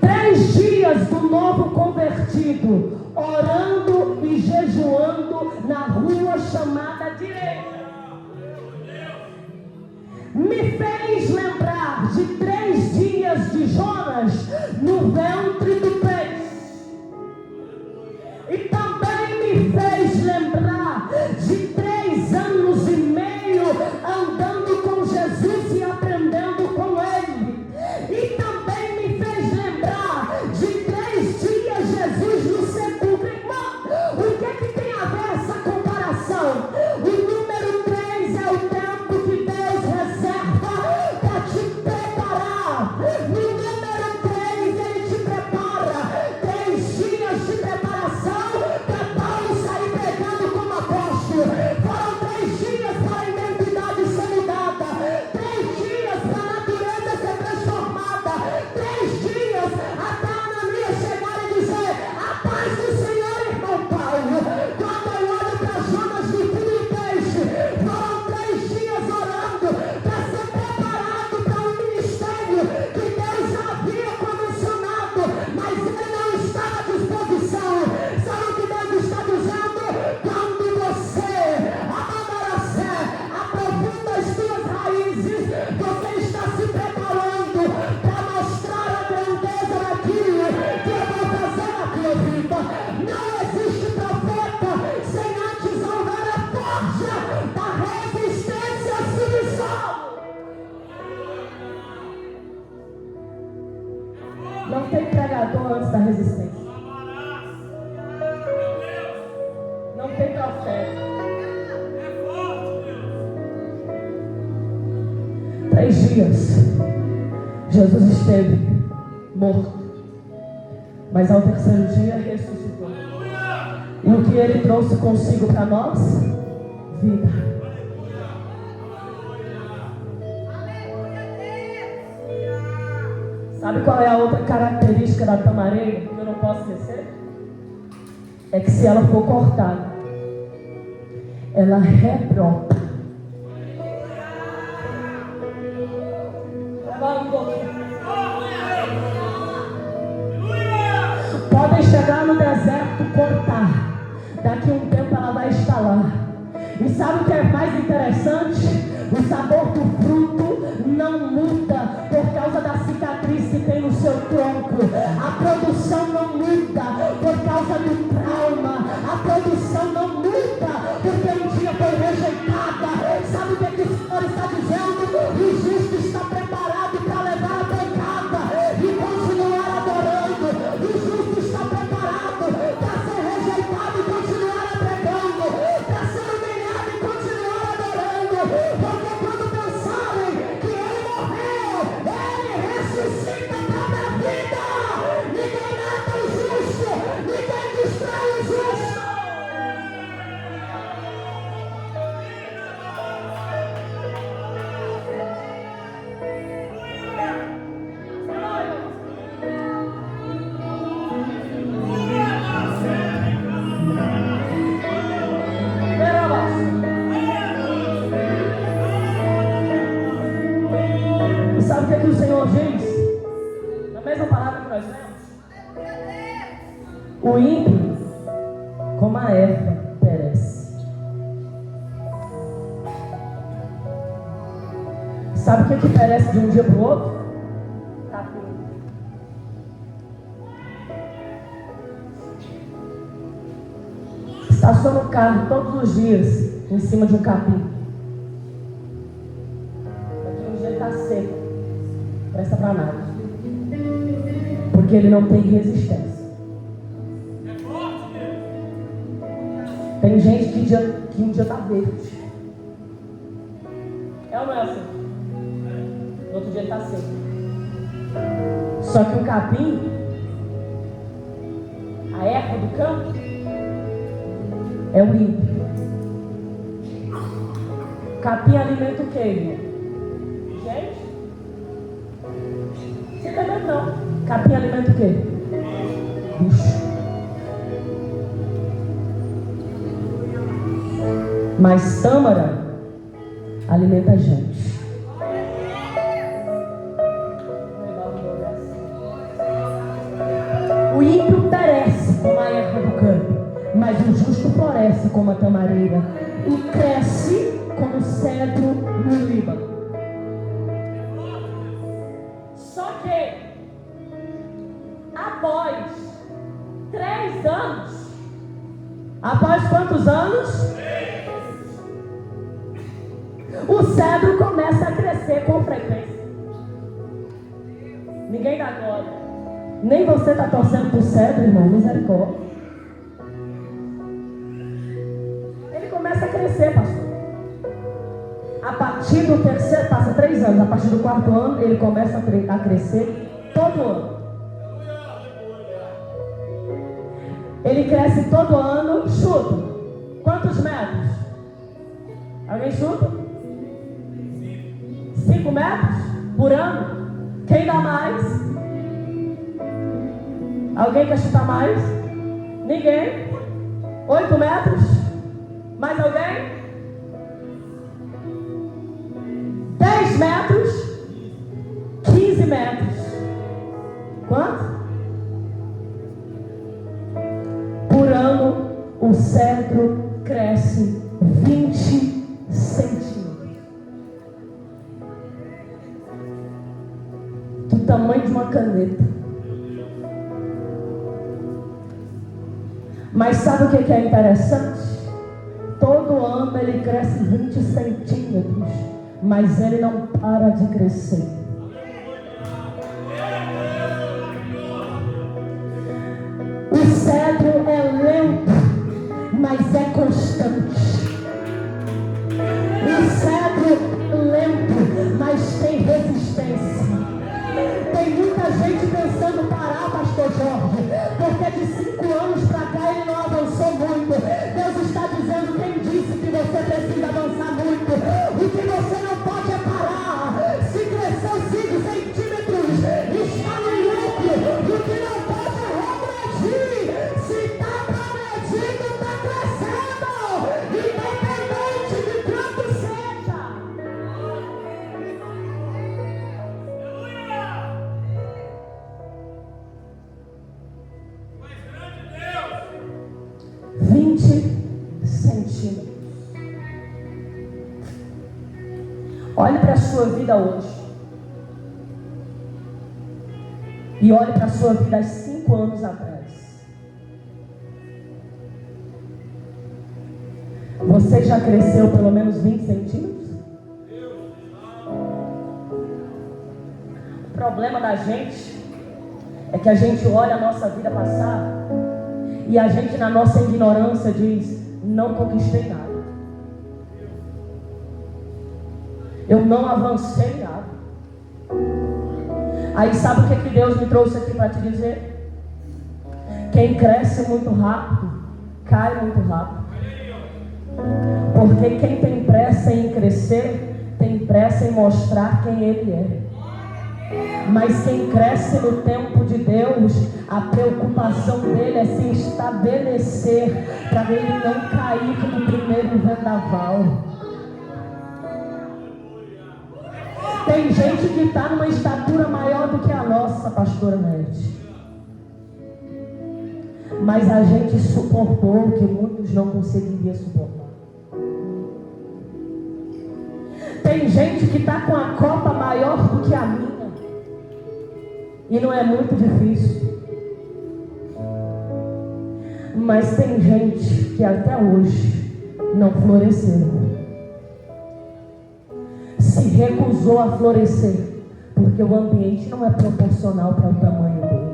3 dias do novo convertido orando e jejuando na rua chamada direita me fez lembrar de 3 dias de Jonas no ventre do peixe. E também me fez lembrar de 3 anos e meio andando com Jesus e aprendendo com Ele. E também me fez lembrar de 3 dias Jesus no sepulcro. Irmão, o que é que tem a ver essa comparação? O número 3 é o tempo que Deus reserva para te preparar. No número 3 Ele te prepara. 3 dias de preparação para Paulo sair pregando como apóstolo. Foram 3 dias para a identidade ser mudada. 3 dias para a natureza ser transformada. 3 dias até Ananias chegar e dizer: a paz do Senhor, irmão Paulo. Quando eu olho para Jonas no fundo do peixe, foram 3 dias orando para ser preparado para um ministério que Deus já havia comissionado, mas ele não estava à disposição. Sabe o que Deus está dizendo? Quando você amadurecer, aprofunda as suas raízes, você está se preparando para mostrar a grandeza daquilo que eu vou fazer na tua vida. Não existe profeta sem antes houver a forja da resistência à submissão. Não tem pregador antes da resistência. Não tem profeta. 3 dias Jesus esteve morto, mas ao 3º dia ressuscitou. E o que Ele trouxe consigo para nós? Vida. Sabe qual é a outra característica da tamareira que eu não posso esquecer? É que se ela for cortada, ela rebrota. Podem chegar no deserto, cortar. Daqui a um tempo ela vai estar lá. E sabe o que é mais interessante? O sabor do fruto não muda por causa da cicatriz que tem no seu tronco. A produção não muda por causa do trauma. A produção não muda porque um dia foi rejeitada. Sabe o que o Senhor está dizendo? O justo está preparado para levar a pancada e continuar adorando. O justo está preparado para ser rejeitado e continuar pregando, para ser humilhado e continuar adorando. Porque quando pensarem que Ele morreu, Ele ressuscita para a vida. Ninguém sabe o que o Senhor diz? Na mesma palavra que nós lemos. O ímpio, como a erva, perece. Sabe o que perece de um dia para o outro? Capim. Estaciona o carro todos os dias em cima de um capim. Daqui um dia ele está seco. Presta para nada. Porque ele não tem resistência. Tem gente que um dia está verde. É ou não é assim? No outro dia ele está seco. Só que o capim, a erva do campo, é o ímpio. O capim alimenta o quê, irmão? Gente? Você tá vendo não? Capim alimenta o quê? Bicho. Mas tâmara alimenta a gente. O ímpio perece como a erva do campo, mas o justo floresce como a tamareira e cresce como o cedro no Líbano. Só que após 3 anos, após quantos anos? O cedro começa a crescer com frequência. Ninguém dá glória. Nem você está torcendo para o cedro, irmão, misericórdia. Ele começa a crescer, pastor. A partir do terceiro, passa 3 anos. A partir do 4º ano, ele começa a crescer todo ano. Ele cresce todo ano, chuta. Quantos metros? Alguém chuta? 5 metros por ano? Quem dá mais? Alguém quer chutar mais? Ninguém? 8 metros? Mais alguém? 10 metros? 15 metros? Quanto? Por ano, o cedro cresce 20 centímetros. Do tamanho de uma caneta. Mas sabe o que é interessante? Todo ano ele cresce 20 centímetros, mas ele não para de crescer. O cedro é lento, mas é constante. O cedro lento, mas tem resistência. Tem muita gente pensando parar, pastor Jorge, porque de 5 anos para cá ele não avançou muito. Deus está dizendo, quem disse que você precisa avançar muito? O que você não pode é parar. Se cresceu 5 centímetros, está no lucro. O que não pode é regredir. Se está progredindo, está crescendo. Independente de quanto seja. 20 centímetros. Olhe para a sua vida hoje. E olhe para a sua vida há 5 anos atrás. Você já cresceu pelo menos 20 centímetros? O problema da gente é que a gente olha a nossa vida passar e a gente, na nossa ignorância, diz: não conquistei nada. Eu não avancei nada. Aí sabe o que Deus me trouxe aqui para te dizer? Quem cresce muito rápido, cai muito rápido. Porque quem tem pressa em crescer, tem pressa em mostrar quem ele é. Mas quem cresce no tempo de Deus, a preocupação dele é se estabelecer, para ele não cair no primeiro vendaval. Tem gente que está numa estatura maior do que a nossa, pastora Nete. Mas a gente suportou o que muitos não conseguiriam suportar. Tem gente que está com a copa maior do que a minha. E não é muito difícil. Mas tem gente que até hoje não floresceu. Se recusou a florescer. Porque o ambiente não é proporcional para o tamanho dele.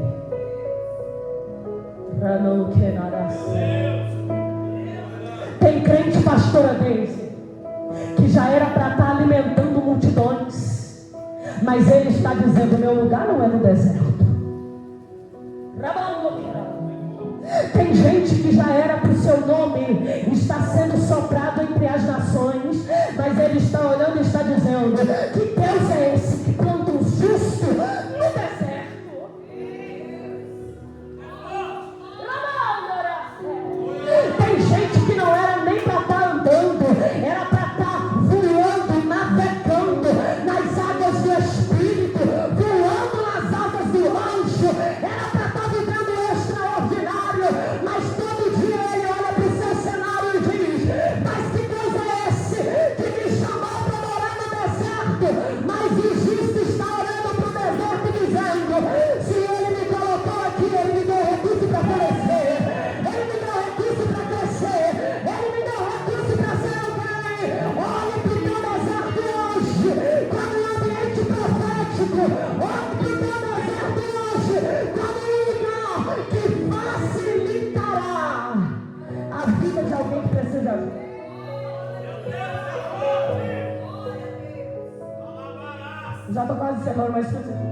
Tem crente, pastora Deise, que já era para estar alimentando multidões, mas ele está dizendo: meu lugar não é no deserto. Tem gente que já era para o seu nome está sendo soprado entre as nações, mas ele está olhando e está dizendo: que Deus é esse que planta um justo no deserto? Tem gente que não era nem para estar andando, era para estar voando, navegando nas águas do Espírito, voando nas asas do anjo, era para estar vivendo o extraordinário, mas todo dia ele olha para o seu cenário e diz: mas que Deus é esse que me chamou para morar no deserto? Mas o justo está olhando para o deserto e dizendo: se ele me colocou aqui, ele me deu recurso para florescer, ele me deu recurso para crescer, ele me deu recurso para ser alguém. Olhe para o teu deserto hoje como um ambiente profético. Olhe para o teu deserto hoje como um lugar que facilitará a vida de alguém que precisa de ajuda. Já estou quase encerrando, mas escuta aqui.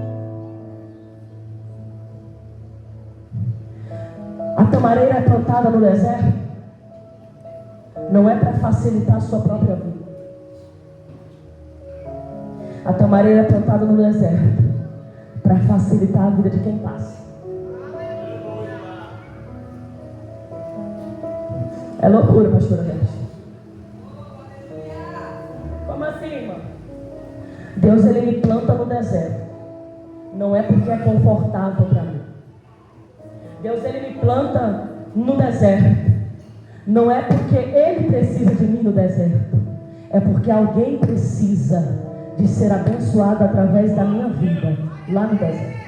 A tamareira é plantada no deserto, não é para facilitar a sua própria vida. A tamareira é plantada no deserto para facilitar a vida de quem passa. É loucura, pastora Nete. Como assim, irmão? Deus, ele me planta no deserto, não é porque é confortável para mim. Deus, ele me planta no deserto, não é porque ele precisa de mim no deserto, é porque alguém precisa de ser abençoado através da minha vida lá no deserto.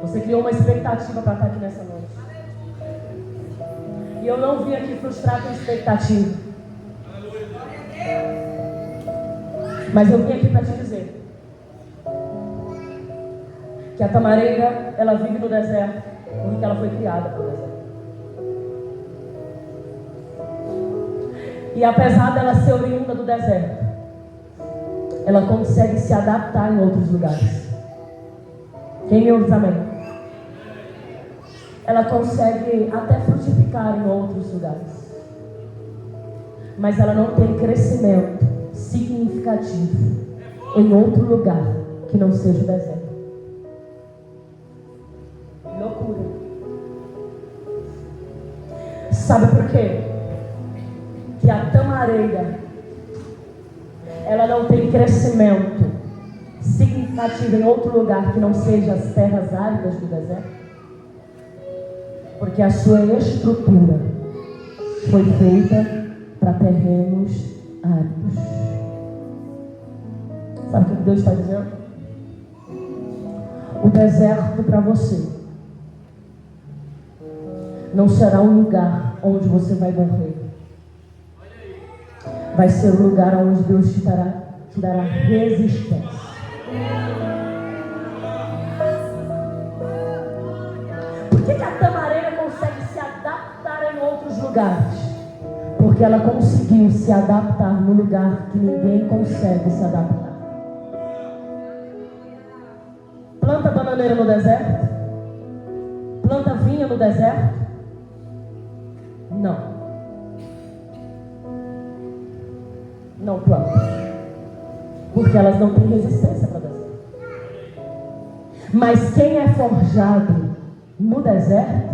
Você criou uma expectativa para estar aqui nessa noite. E eu não vim aqui frustrar com expectativa. Mas eu vim aqui para te dizer que a tamareira, ela vive no deserto porque ela foi criada para o deserto. E apesar dela ser oriunda do deserto, ela consegue se adaptar em outros lugares. Quem me ouve, amém? Ela consegue até frutificar em outros lugares, mas ela não tem crescimento significativo em outro lugar que não seja o deserto. Loucura. Sabe por quê? Que a tamareira, ela não tem crescimento significativo em outro lugar que não seja as terras áridas do deserto? Porque a sua estrutura foi feita para terrenos áridos. Sabe o que Deus está dizendo? O deserto para você não será um lugar onde você vai morrer. Vai ser um lugar onde Deus te dará resistência. Por que a tamareira consegue se adaptar em outros lugares? Porque ela conseguiu se adaptar no lugar que ninguém consegue se adaptar. Planta bananeira no deserto? Planta vinha no deserto? Não. Não planta. Porque elas não têm resistência para o deserto. Mas quem é forjado no deserto,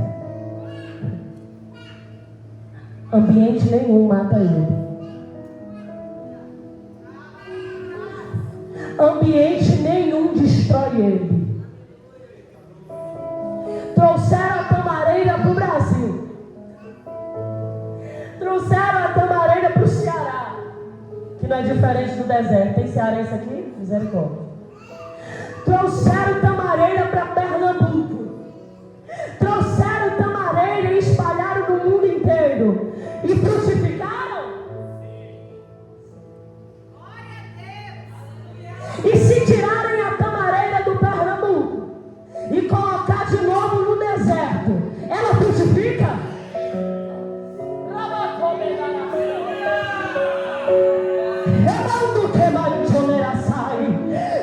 ambiente nenhum mata ele. ambiente nenhum destrói ele. Trouxeram a tamareira para o Brasil. Trouxeram a tamareira para o Ceará, que não é diferente do deserto. Tem cearense aqui? Misericórdia. Trouxeram tamareira para Pernambuco. Trouxeram tamareira e espalharam no mundo inteiro. E frutificaram. E se tirarem a tamareira do Pernambuco e colocar de novo no deserto, ela frutifica?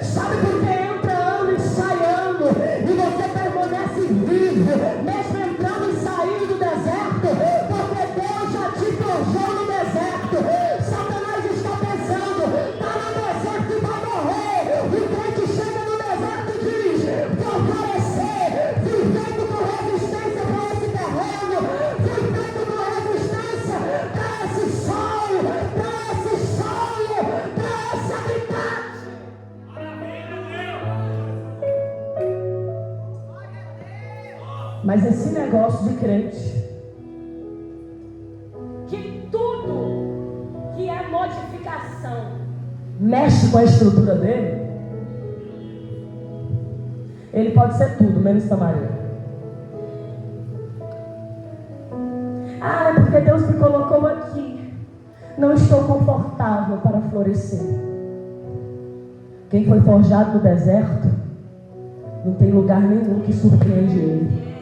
Sabe por que entra ano e sai ano e você permanece vivo, mesmo entrando e saindo do deserto? Porque Deus já te forjou no deserto. Satanás está pensando, está no deserto e vai morrer. O crente chega no deserto e diz: vou florescer. Fui feito com resistência para esse terreno, fui feito com resistência para esse sol, para esse habitat. Mas esse negócio de crente, que tudo que é modificação mexe com a estrutura dele, ele pode ser tudo, menos tamareira. Ah, é porque Deus me colocou aqui. Não estou confortável para florescer. Quem foi forjado no deserto, não tem lugar nenhum que surpreende ele.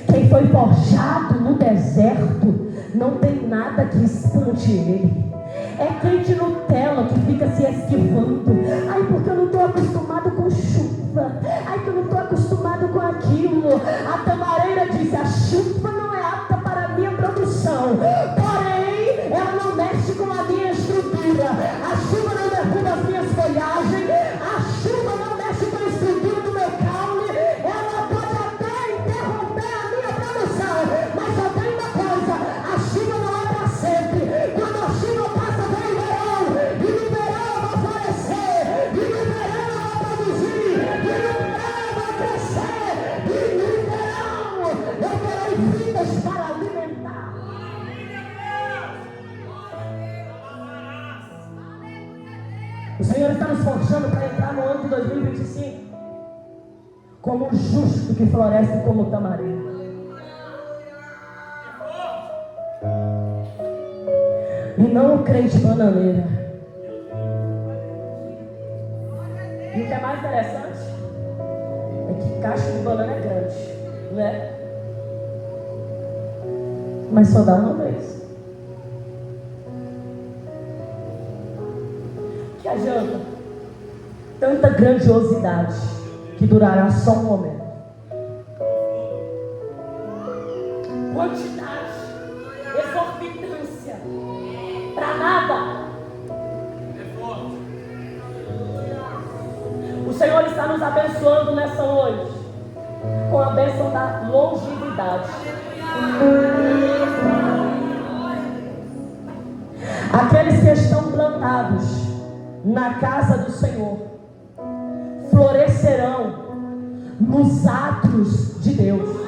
Quem foi forjado no deserto, não tem nada que espante ele. É crente Nutella que fica se esquivando. Ai, porque eu não estou acostumado com chuva. Ai, que eu não estou acostumado com aquilo. A tamareira diz: a chuva não é apta para a minha produção. Porém, ela não mexe com a minha estrutura. A chuva não derruba as minhas folhagens. A chuva não mexe com a estrutura do meu caule. Ela pode até interromper a minha produção. Mas só tem uma coisa: a chuva não é para sempre. Quando a chuva passa, vem o verão. E no verão eu vou florescer. E no verão eu vou produzir. E no verão eu vou crescer. E no verão eu terei vidas para alimentar. O Senhor está nos forjando para entrar no ano de 2025 como o justo que floresce como o tamareira. E não o crente bananeira. E o que é mais interessante é que caixa de banana é grande, né? Mas só dá uma vez. Que adianta tanta grandiosidade que durará só um momento? Quantidade, exorbitância, para nada. O Senhor está nos abençoando nessa noite com a bênção da longevidade. Aqueles que estão plantados na casa do Senhor florescerão nos átrios de Deus.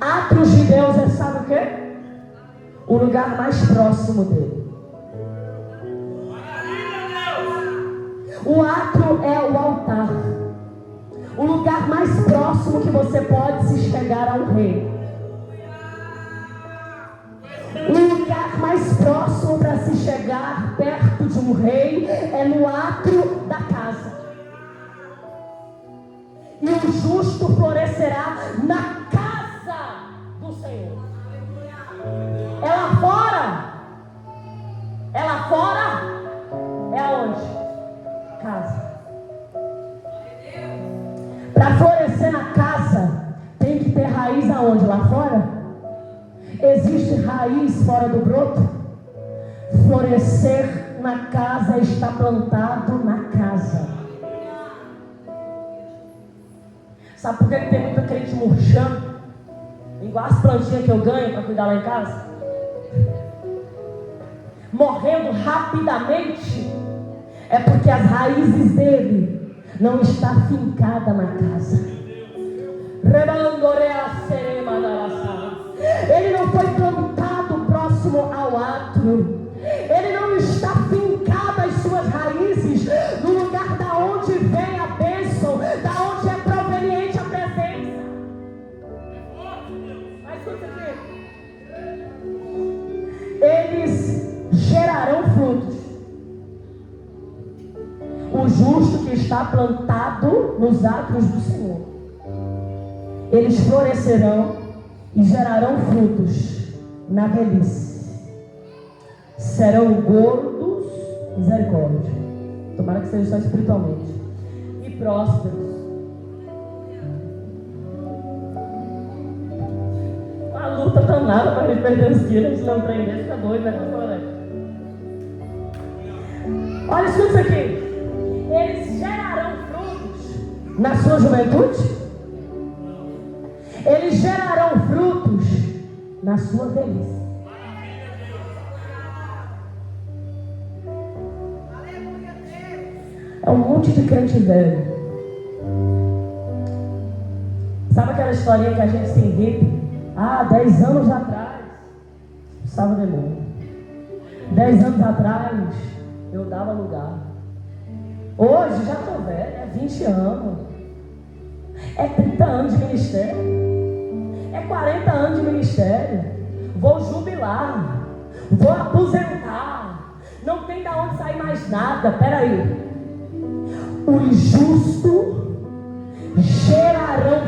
Átrios de Deus é, sabe o quê? O lugar mais próximo dele. O átrio é o altar, o lugar mais próximo que você pode se chegar ao rei. O lugar mais próximo para se chegar perto de um rei é no átrio da casa. E o justo florescerá na casa do Senhor. É lá fora. É lá fora. É aonde? Casa. Para florescer na casa, tem que ter raiz aonde? Lá fora? Existe raiz fora do broto? Florescer na casa está plantado na casa. Sabe por que tem muita crente murchando? Igual as plantinhas que eu ganho para cuidar lá em casa. morrendo rapidamente, é porque as raízes dele não estão fincadas na casa. Ele não foi plantado próximo ao átrio. Ele não está fincado as suas raízes no lugar da onde vem a bênção, da onde é proveniente a presença. Mas escuta aqui. Eles gerarão frutos. O justo que está plantado nos átrios do Senhor, eles florescerão e gerarão frutos na velhice. Serão gordos, misericórdia, tomara que seja só espiritualmente, e prósperos. A luta danada para a gente perder os quilos, a gente não prender, fica doido, né? Olha, escuta isso aqui. Eles gerarão frutos na sua juventude. Eles gerarão frutos na sua velhice. É um monte de crente velho. Sabe aquela historinha que a gente se irrita? 10 anos atrás, estava demônio. 10 anos atrás, eu dava lugar. Hoje já estou velho, é 20 anos. É 30 anos de ministério. É 40 anos de ministério. Vou jubilar. Vou aposentar. Não tem de onde sair mais nada. Peraí. Os justos gerarão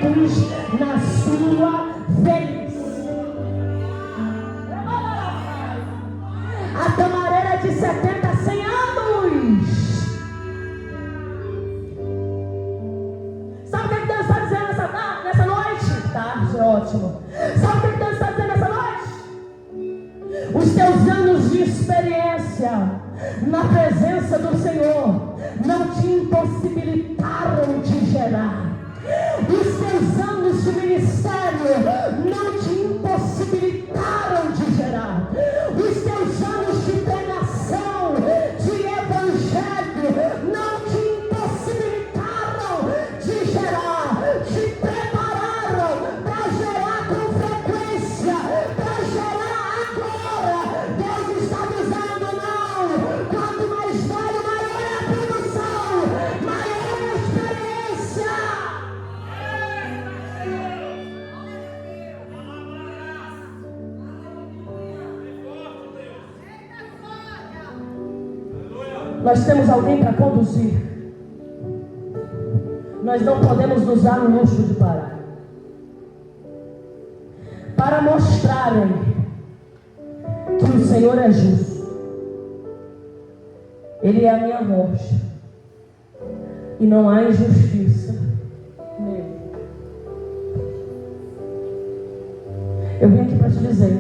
frutos na sua velhice. A camareira de 70, 100 anos. Sabe o que Deus está dizendo nessa noite? Tarde, ótimo. Sabe o que Deus está dizendo nessa noite? Os teus anos de experiência na presença do Senhor não te impossibilitaram de gerar. Os teus anos de ministério não te impossibilitaram de gerar. Os teus anos de pregação, de evangelho, não te impossibilitaram de gerar. Te prepararam para gerar com frequência, para gerar agora. Deus está dizendo não. Quanto mais velho, maior é a produção, maior é a experiência. Nós temos alguém para conduzir. Nós não podemos nos dar o luxo de parar. Para mostrarem que o Senhor é justo. Ele é a minha rocha. E não há injustiça nele. Eu vim aqui para te dizer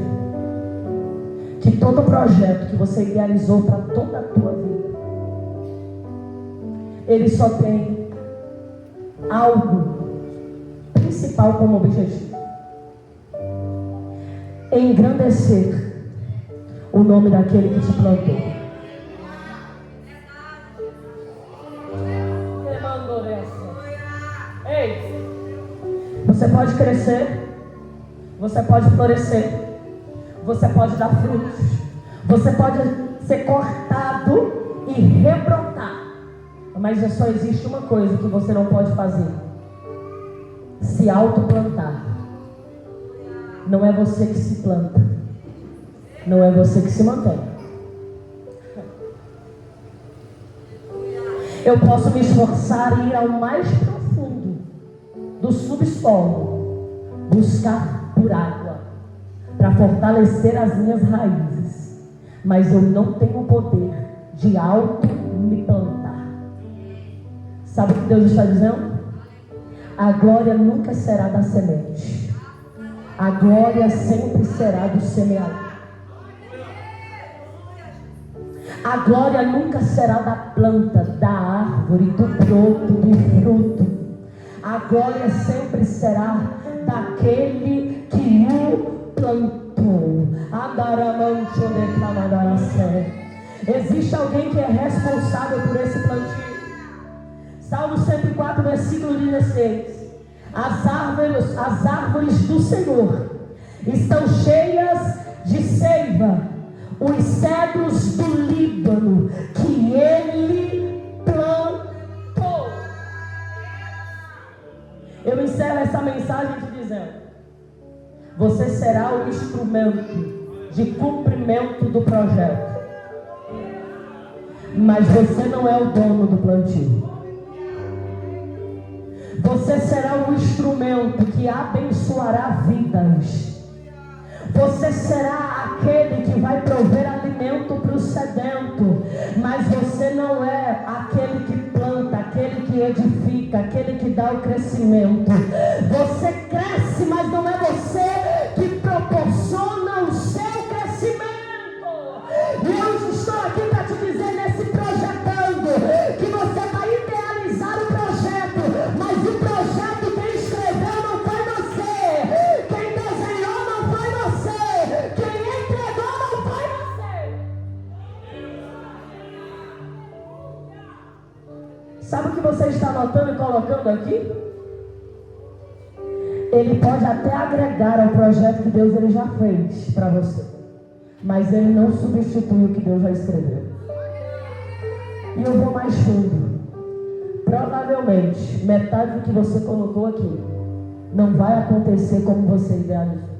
que todo projeto que você idealizou para toda a tua vida, ele só tem algo principal como objetivo: engrandecer o nome daquele que te plantou. Ei, você pode crescer, você pode florescer, você pode dar frutos, você pode ser cortado e rebrotar. Mas só existe uma coisa que você não pode fazer: se autoplantar. Não é você que se planta, não é você que se mantém. Eu posso me esforçar e ir ao mais profundo do subsolo, buscar por água, para fortalecer as minhas raízes, mas eu não tenho o poder de auto me plantar. Sabe o que Deus está dizendo? A glória nunca será da semente. A glória sempre será do semeador. A glória nunca será da planta, da árvore, do broto, do fruto. A glória sempre será daquele que o plantou. existe alguém que é responsável por esse plantio. Salmo 104, versículo 16. As árvores do Senhor estão cheias de seiva, os cedros do Líbano que Ele plantou. Eu encerro essa mensagem te dizendo: você será o instrumento de cumprimento do projeto, mas você não é o dono do plantio. Você será um instrumento que abençoará vidas. Você será aquele que vai prover alimento para o sedento, mas você não é aquele que planta, aquele que edifica, aquele que dá o crescimento. Você cresce, mas não é você que proporciona o seu crescimento. E eu estou aqui para te dizer nesse projetando, que você vai idealizar o projeto, mas o projeto quem escreveu não foi você, quem desenhou não foi você, quem entregou não foi você. Sabe o que você está anotando e colocando aqui? Ele pode até agregar ao projeto que Deus ele já fez para você, mas ele não substitui o que Deus já escreveu. E eu vou mais fundo. Provavelmente metade do que você colocou aqui não vai acontecer como você idealizou.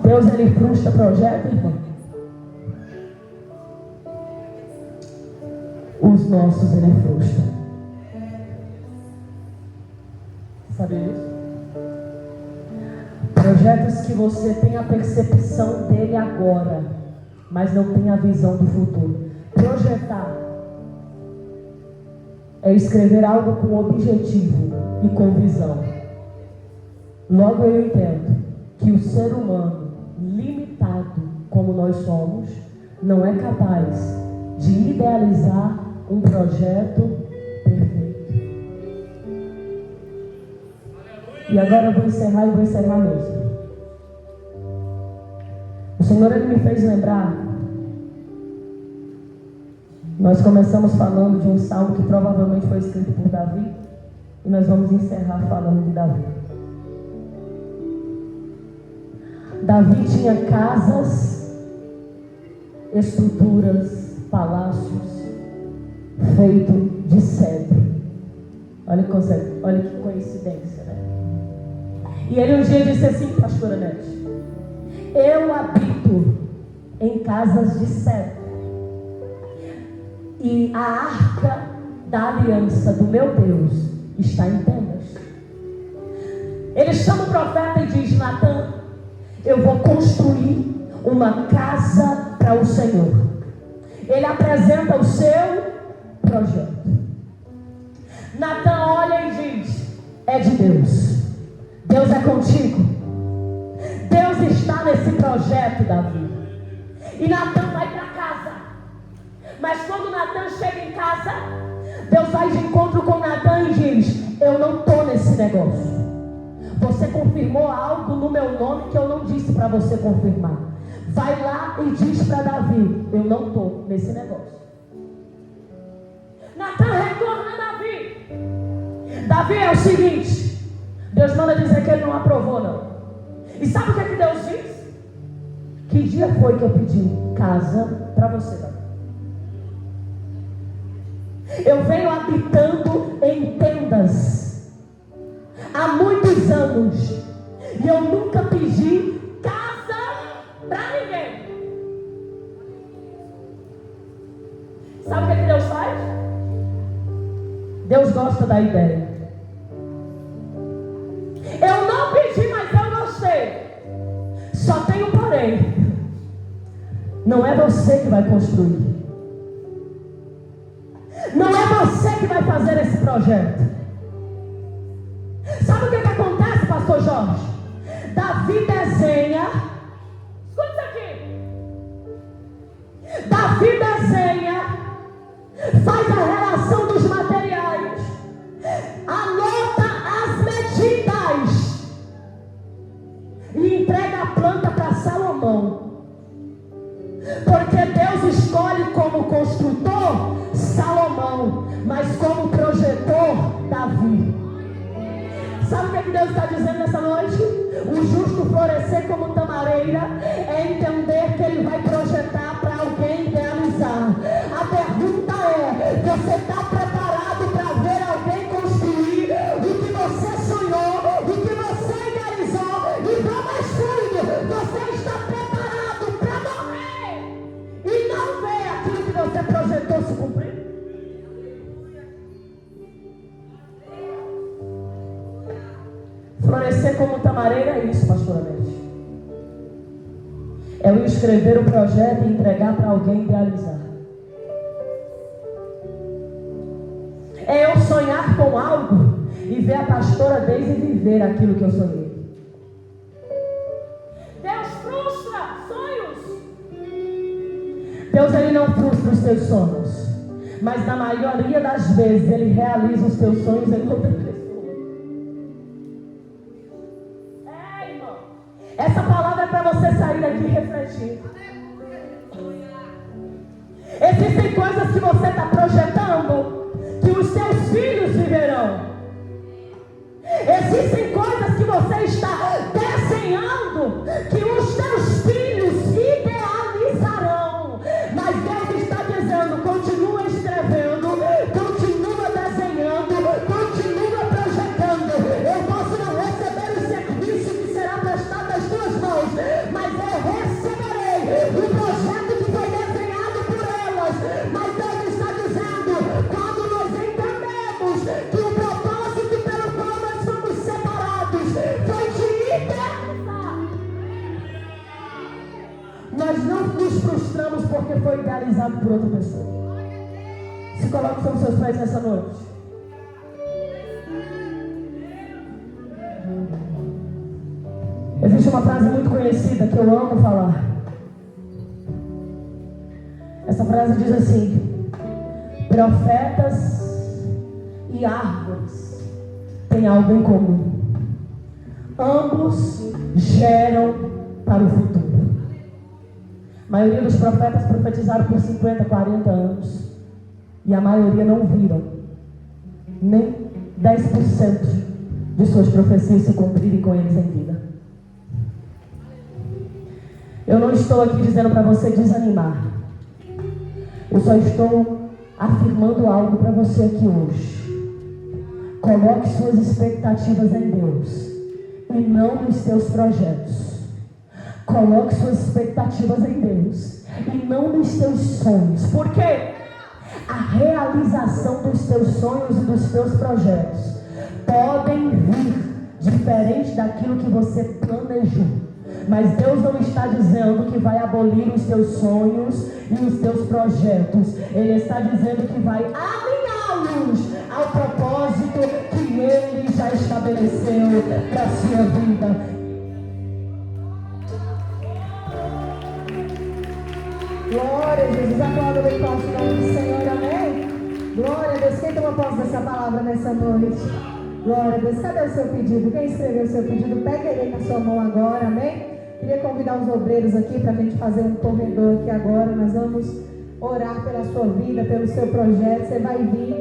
Deus ele frustra projeto, irmão. Os nossos ele frustra. Sabe isso? Projetos que você tem a percepção dele agora, mas não tem a visão do futuro. Projetar é escrever algo com objetivo e com visão. Logo eu entendo que o ser humano, limitado como nós somos, não é capaz de idealizar um projeto perfeito. E agora eu vou encerrar mesmo. O Senhor ele me fez lembrar. Nós começamos falando de um salmo que provavelmente foi escrito por Davi, e nós vamos encerrar falando de Davi. Davi tinha casas, estruturas, palácios feito de cedro. Olha que coincidência, né? E ele um dia disse assim, pastora Nete: eu habito em casas de cedro, e a arca da aliança do meu Deus está em tendas. Ele chama o profeta e diz: Natan, eu vou construir uma casa para o Senhor. Ele apresenta o seu projeto. Natan olha e diz: é de Deus. Deus é contigo. Deus está nesse projeto, Davi. E Natan vai para casa. Mas quando Natan chega em casa, Deus vai de encontro com Natan e diz: eu não estou nesse negócio. Você confirmou algo no meu nome que eu não disse para você confirmar. Vai lá e diz para Davi: eu não estou nesse negócio. Natan retorna a Davi. Davi, é o seguinte: Deus manda dizer que ele não aprovou, não. E sabe o que é que Deus diz? Que dia foi que eu pedi casa para você, Davi? Eu venho habitando em tendas há muitos anos, e eu nunca pedi casa para ninguém. Sabe o que é que Deus faz? Deus gosta da ideia. Eu não pedi, mas eu gostei. Só tem um porém: não é você que vai construir. Não é você que vai fazer esse projeto. Sabe o que acontece, pastor Jorge? Davi desenha. Escuta isso aqui. Davi desenha, faz a relação dos materiais, anota as medidas. Salomão. Porque Deus escolhe como construtor Salomão, mas como projetor Davi. Sabe o que Deus está dizendo nessa noite? O justo florescer como tamareira é entender que Ele vai projetar para alguém realizar. A pergunta é: você está preparado para ver alguém construir o que você sonhou, o que você idealizou? E vá mais fundo, você está preparado para morrer e não ver aquilo que você projetou se cumprir? Florescer como tamareira é isso, pastora Beth. É eu escrever o projeto e entregar para alguém idealizar. É eu sonhar com algo e ver a pastora Deise viver aquilo que eu sonhei. Deus frustra sonhos. Deus, Ele não frustra os teus sonhos, mas na maioria das vezes Ele realiza os teus sonhos em outra pessoa. Essa palavra é para você sair daqui refletindo. Existem coisas que você está projetando que os seus filhos viverão. Existem coisas que você está desenhando que os seus filhos idealizarão. Mas Deus está dizendo: continua escrevendo, continua desenhando, continua projetando. Eu posso não receber o serviço que será prestado às tuas mãos, mas eu receberei o projeto que foi desenhado por elas. Mas Deus está dizendo: quando nós entendemos que o propósito pelo qual nós fomos separados foi de eternizar, nós não nos frustramos porque foi idealizado por outra pessoa. Se coloque sobre seus pés nessa noite. Existe uma frase muito conhecida que eu amo falar. Essa frase diz assim: profetas e árvores têm algo em comum. Ambos geram para o futuro. A maioria dos profetas profetizaram por 50, 40 anos. E a maioria não viram nem 10% de suas profecias se cumprirem com eles em vida. Eu não estou aqui dizendo para você desanimar. Eu só estou afirmando algo para você aqui hoje. Coloque suas expectativas em Deus e não nos seus projetos. Coloque suas expectativas em Deus e não nos seus sonhos. Por quê? A realização dos teus sonhos e dos teus projetos podem vir diferente daquilo que você planejou. Mas Deus não está dizendo que vai abolir os teus sonhos e os teus projetos. Ele está dizendo que vai alinhá-los ao propósito que Ele já estabeleceu para a sua vida. Glória a Jesus, aplauda bem forte o nome do Senhor, amém? Glória a Deus, quem toma posse dessa palavra nessa noite? Glória a Deus, cadê o seu pedido? Quem escreveu o seu pedido, pega ele na sua mão agora, amém? Queria convidar os obreiros aqui para a gente fazer um corredor aqui agora. Nós vamos orar pela sua vida, pelo seu projeto, você vai vir.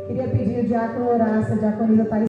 Queria pedir o diácono Horácio, a diaconisa Thaís.